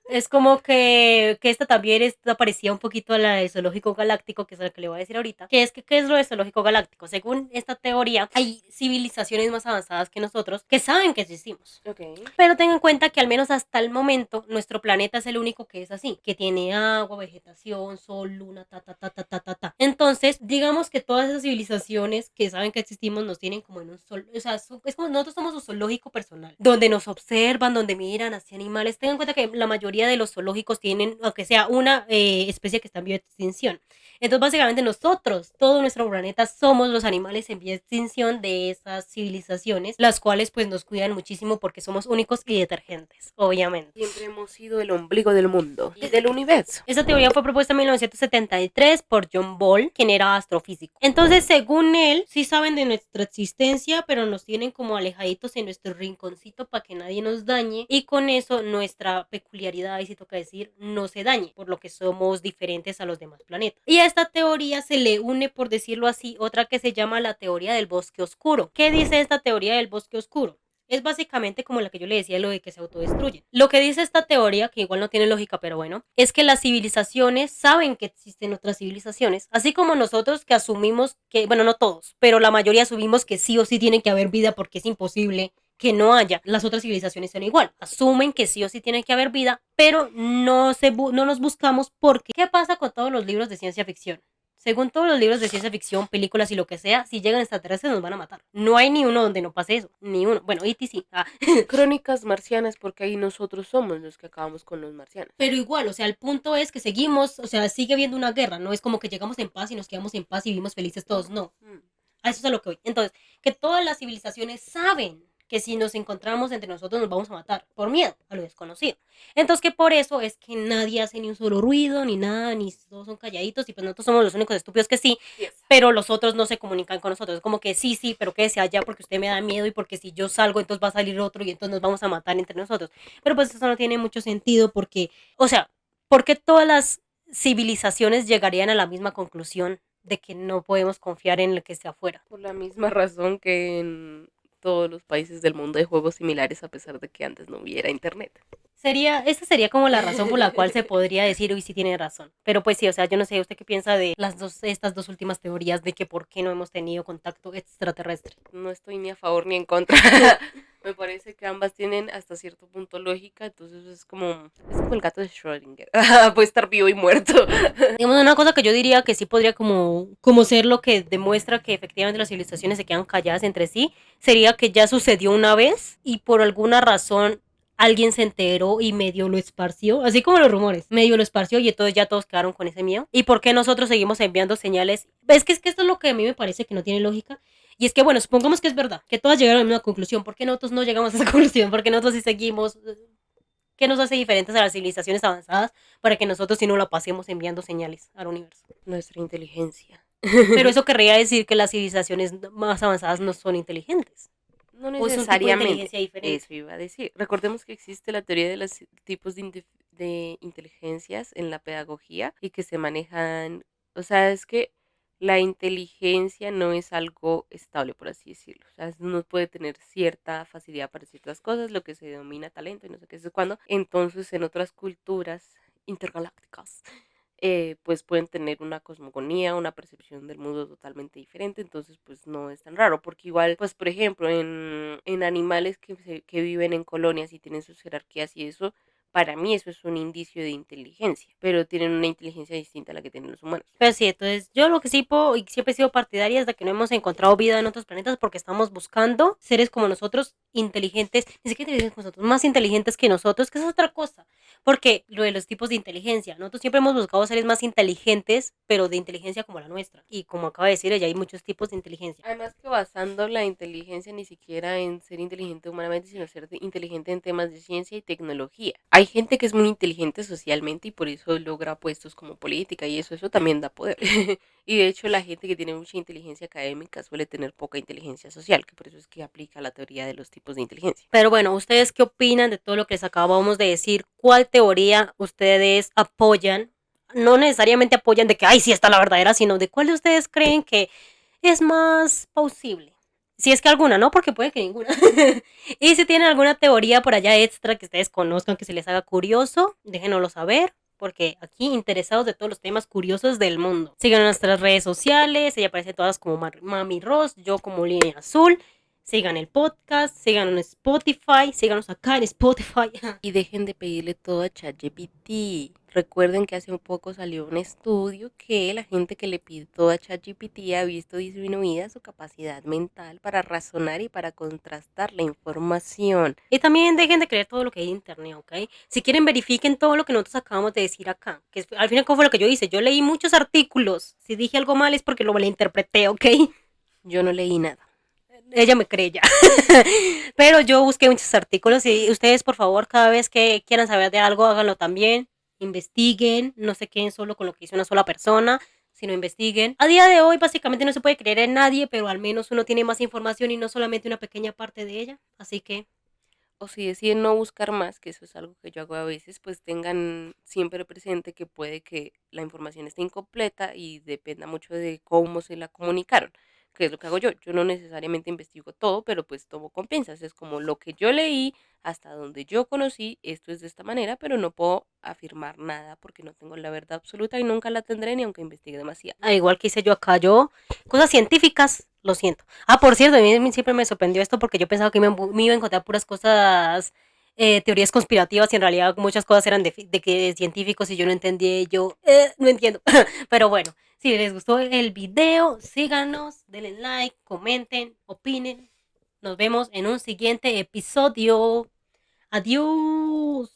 es como que esta también esta parecía un poquito a la del zoológico galáctico, que es lo que le voy a decir ahorita, que es que ¿qué es lo del zoológico galáctico? Según esta teoría, hay civilizaciones más avanzadas que nosotros que saben que existimos. Ok. Pero ten en cuenta que al menos hasta el momento nuestro planeta es el único que es así, que tiene agua, vegetación, sol, luna, ta, ta, ta, ta, ta, ta, ta. Entonces, digamos que todas esas civilizaciones que saben que existimos nos tienen como en un sol, o sea, es como nosotros somos un zoológico personal, donde nos observan, donde miran hacia animales. Ten en cuenta que la mayoría de los zoológicos tienen, aunque sea una especie que está en vía de extinción. Entonces, básicamente nosotros, todo nuestro planeta, somos los animales en vía de extinción de esas civilizaciones, las cuales pues nos cuidan muchísimo porque somos únicos y detergentes, obviamente. Siempre hemos sido el ombligo del mundo y del universo. Esta teoría fue propuesta en 1973 por John Ball, quien era astrofísico. Entonces, según él, sí saben de nuestra existencia, pero nos tienen como alejaditos en nuestro rinconcito para que nadie nos dañe. Y con eso nuestra peculiaridad, y si toca decir, no se dañe, por lo que somos diferentes a los demás planetas. Y a esta teoría se le une, por decirlo así, otra que se llama la teoría del bosque oscuro. ¿Qué dice esta teoría del bosque oscuro? Es básicamente como la que yo le decía, lo de que se autodestruyen. Lo que dice esta teoría, que igual no tiene lógica, pero bueno, es que las civilizaciones saben que existen otras civilizaciones, así como nosotros que asumimos que, bueno, no todos, pero la mayoría asumimos que sí o sí tiene que haber vida porque es imposible que no haya. Las otras civilizaciones son igual, asumen que sí o sí tiene que haber vida, pero no nos buscamos porque ¿qué pasa con todos los libros de ciencia ficción? Según todos los libros de ciencia ficción, películas y lo que sea, si llegan extraterrestres nos van a matar. No hay ni uno donde no pase eso. Ni uno. Bueno, E.T. sí. Crónicas marcianas porque ahí nosotros somos los que acabamos con los marcianos. Pero igual, o sea, el punto es que seguimos, o sea, sigue habiendo una guerra. No es como que llegamos en paz y nos quedamos en paz y vivimos felices todos. No. A eso es a lo que voy. Entonces, que todas las civilizaciones saben que si nos encontramos entre nosotros nos vamos a matar por miedo a lo desconocido. Entonces que por eso es que nadie hace ni un solo ruido, ni nada, ni todos son calladitos y pues nosotros somos los únicos estúpidos que sí, Yes. pero los otros no se comunican con nosotros. Es como que sí, sí, pero quédese allá porque usted me da miedo y porque si yo salgo entonces va a salir otro y entonces nos vamos a matar entre nosotros. Pero pues eso no tiene mucho sentido porque, o sea, ¿por qué todas las civilizaciones llegarían a la misma conclusión de que no podemos confiar en lo que esté afuera? Por la misma razón que en todos los países del mundo hay juegos similares a pesar de que antes no hubiera internet. Esa sería como la razón por la cual se podría decir, uy, sí tiene razón. Pero pues sí, o sea, yo no sé, ¿usted qué piensa de estas dos últimas teorías de que por qué no hemos tenido contacto extraterrestre? No estoy ni a favor ni en contra. Me parece que ambas tienen hasta cierto punto lógica, entonces es como el gato de Schrödinger. Puede estar vivo y muerto. Digamos, una cosa que yo diría que sí podría como ser lo que demuestra que efectivamente las civilizaciones se quedan calladas entre sí, sería que ya sucedió una vez y por alguna razón alguien se enteró y medio lo esparció, así como los rumores, medio lo esparció y entonces ya todos quedaron con ese miedo. ¿Y por qué nosotros seguimos enviando señales? Es que esto es lo que a mí me parece que no tiene lógica. Y es que, bueno, supongamos que es verdad, que todas llegaron a la misma conclusión. ¿Por qué nosotros no llegamos a esa conclusión? ¿Por qué nosotros sí seguimos? ¿Qué nos hace diferentes a las civilizaciones avanzadas para que nosotros sí no la pasemos enviando señales al universo? Nuestra inteligencia. Pero eso querría decir que las civilizaciones más avanzadas no son inteligentes. No O es un tipo de necesariamente. inteligencia diferente. Eso iba a decir. Recordemos que existe la teoría de los tipos de inteligencias en la pedagogía y que se manejan. O sea, es que la inteligencia no es algo estable, por así decirlo. O sea, uno puede tener cierta facilidad para ciertas cosas, lo que se denomina talento y no sé qué es cuándo. Entonces, en otras culturas intergalácticas, pues pueden tener una cosmogonía, una percepción del mundo totalmente diferente, entonces pues no es tan raro, porque igual, pues por ejemplo, en animales que viven en colonias y tienen sus jerarquías y eso, para mí eso es un indicio de inteligencia, pero tienen una inteligencia distinta a la que tienen los humanos. Pero sí, entonces yo lo que sí puedo y siempre he sido partidaria es de que no hemos encontrado vida en otros planetas porque estamos buscando seres como nosotros, inteligentes, ni siquiera inteligentes como nosotros, más inteligentes que nosotros, que es otra cosa. Porque lo de los tipos de inteligencia, nosotros siempre hemos buscado seres más inteligentes, pero de inteligencia como la nuestra. Y como acaba de decir ella, hay muchos tipos de inteligencia. Además que basando la inteligencia ni siquiera en ser inteligente humanamente, sino ser inteligente en temas de ciencia y tecnología. Hay gente que es muy inteligente socialmente y por eso logra puestos como política y eso también da poder. Y de hecho la gente que tiene mucha inteligencia académica suele tener poca inteligencia social, que por eso es que aplica la teoría de los tipos de inteligencia. Pero bueno, ¿ustedes qué opinan de todo lo que les acabamos de decir? ¿Cuál teoría ustedes apoyan? No necesariamente apoyan de que, ay, sí está la verdadera, sino de cuál de ustedes creen que es más plausible. Si es que alguna, ¿no? Porque puede que ninguna. Y si tienen alguna teoría por allá extra que ustedes conozcan, que se les haga curioso, déjenoslo saber. Porque aquí interesados de todos los temas curiosos del mundo. Sigan nuestras redes sociales. Ella aparece todas como Mami Ross, yo como Línea Azul. Sigan el podcast, síganos en Spotify, síganos acá en Spotify. Y dejen de pedirle todo a ChatGPT. Recuerden que hace un poco salió un estudio que la gente que le pide todo a ChatGPT ha visto disminuida su capacidad mental para razonar y para contrastar la información. Y también dejen de creer todo lo que hay en internet, ¿ok? Si quieren verifiquen todo lo que nosotros acabamos de decir acá. Que al final, ¿cómo fue lo que yo hice? Yo leí muchos artículos. Si dije algo mal es porque lo malinterpreté, ¿ok? Yo no leí nada. Ella me cree ya. Pero yo busqué muchos artículos y ustedes, por favor, cada vez que quieran saber de algo, háganlo también. Investiguen, no se queden solo con lo que dice una sola persona, sino investiguen. A día de hoy, básicamente no se puede creer en nadie, pero al menos uno tiene más información y no solamente una pequeña parte de ella. Así que, O si deciden no buscar más, que eso es algo que yo hago a veces, pues tengan siempre presente que puede que la información esté incompleta y dependa mucho de cómo se la comunicaron, que es lo que hago yo. Yo no necesariamente investigo todo, pero pues tomo con pinzas. Es como lo que yo leí, hasta donde yo conocí, esto es de esta manera, pero no puedo afirmar nada porque no tengo la verdad absoluta y nunca la tendré ni aunque investigue demasiado. al igual que hice yo acá, yo, cosas científicas, lo siento. Ah, por cierto, a mí siempre me sorprendió esto porque yo pensaba que me iba a encontrar puras cosas, teorías conspirativas y en realidad muchas cosas eran de que científicos y yo no entendía y yo no entiendo. Pero bueno, si les gustó el video, síganos, denle like, comenten, opinen. Nos vemos en un siguiente episodio. Adiós.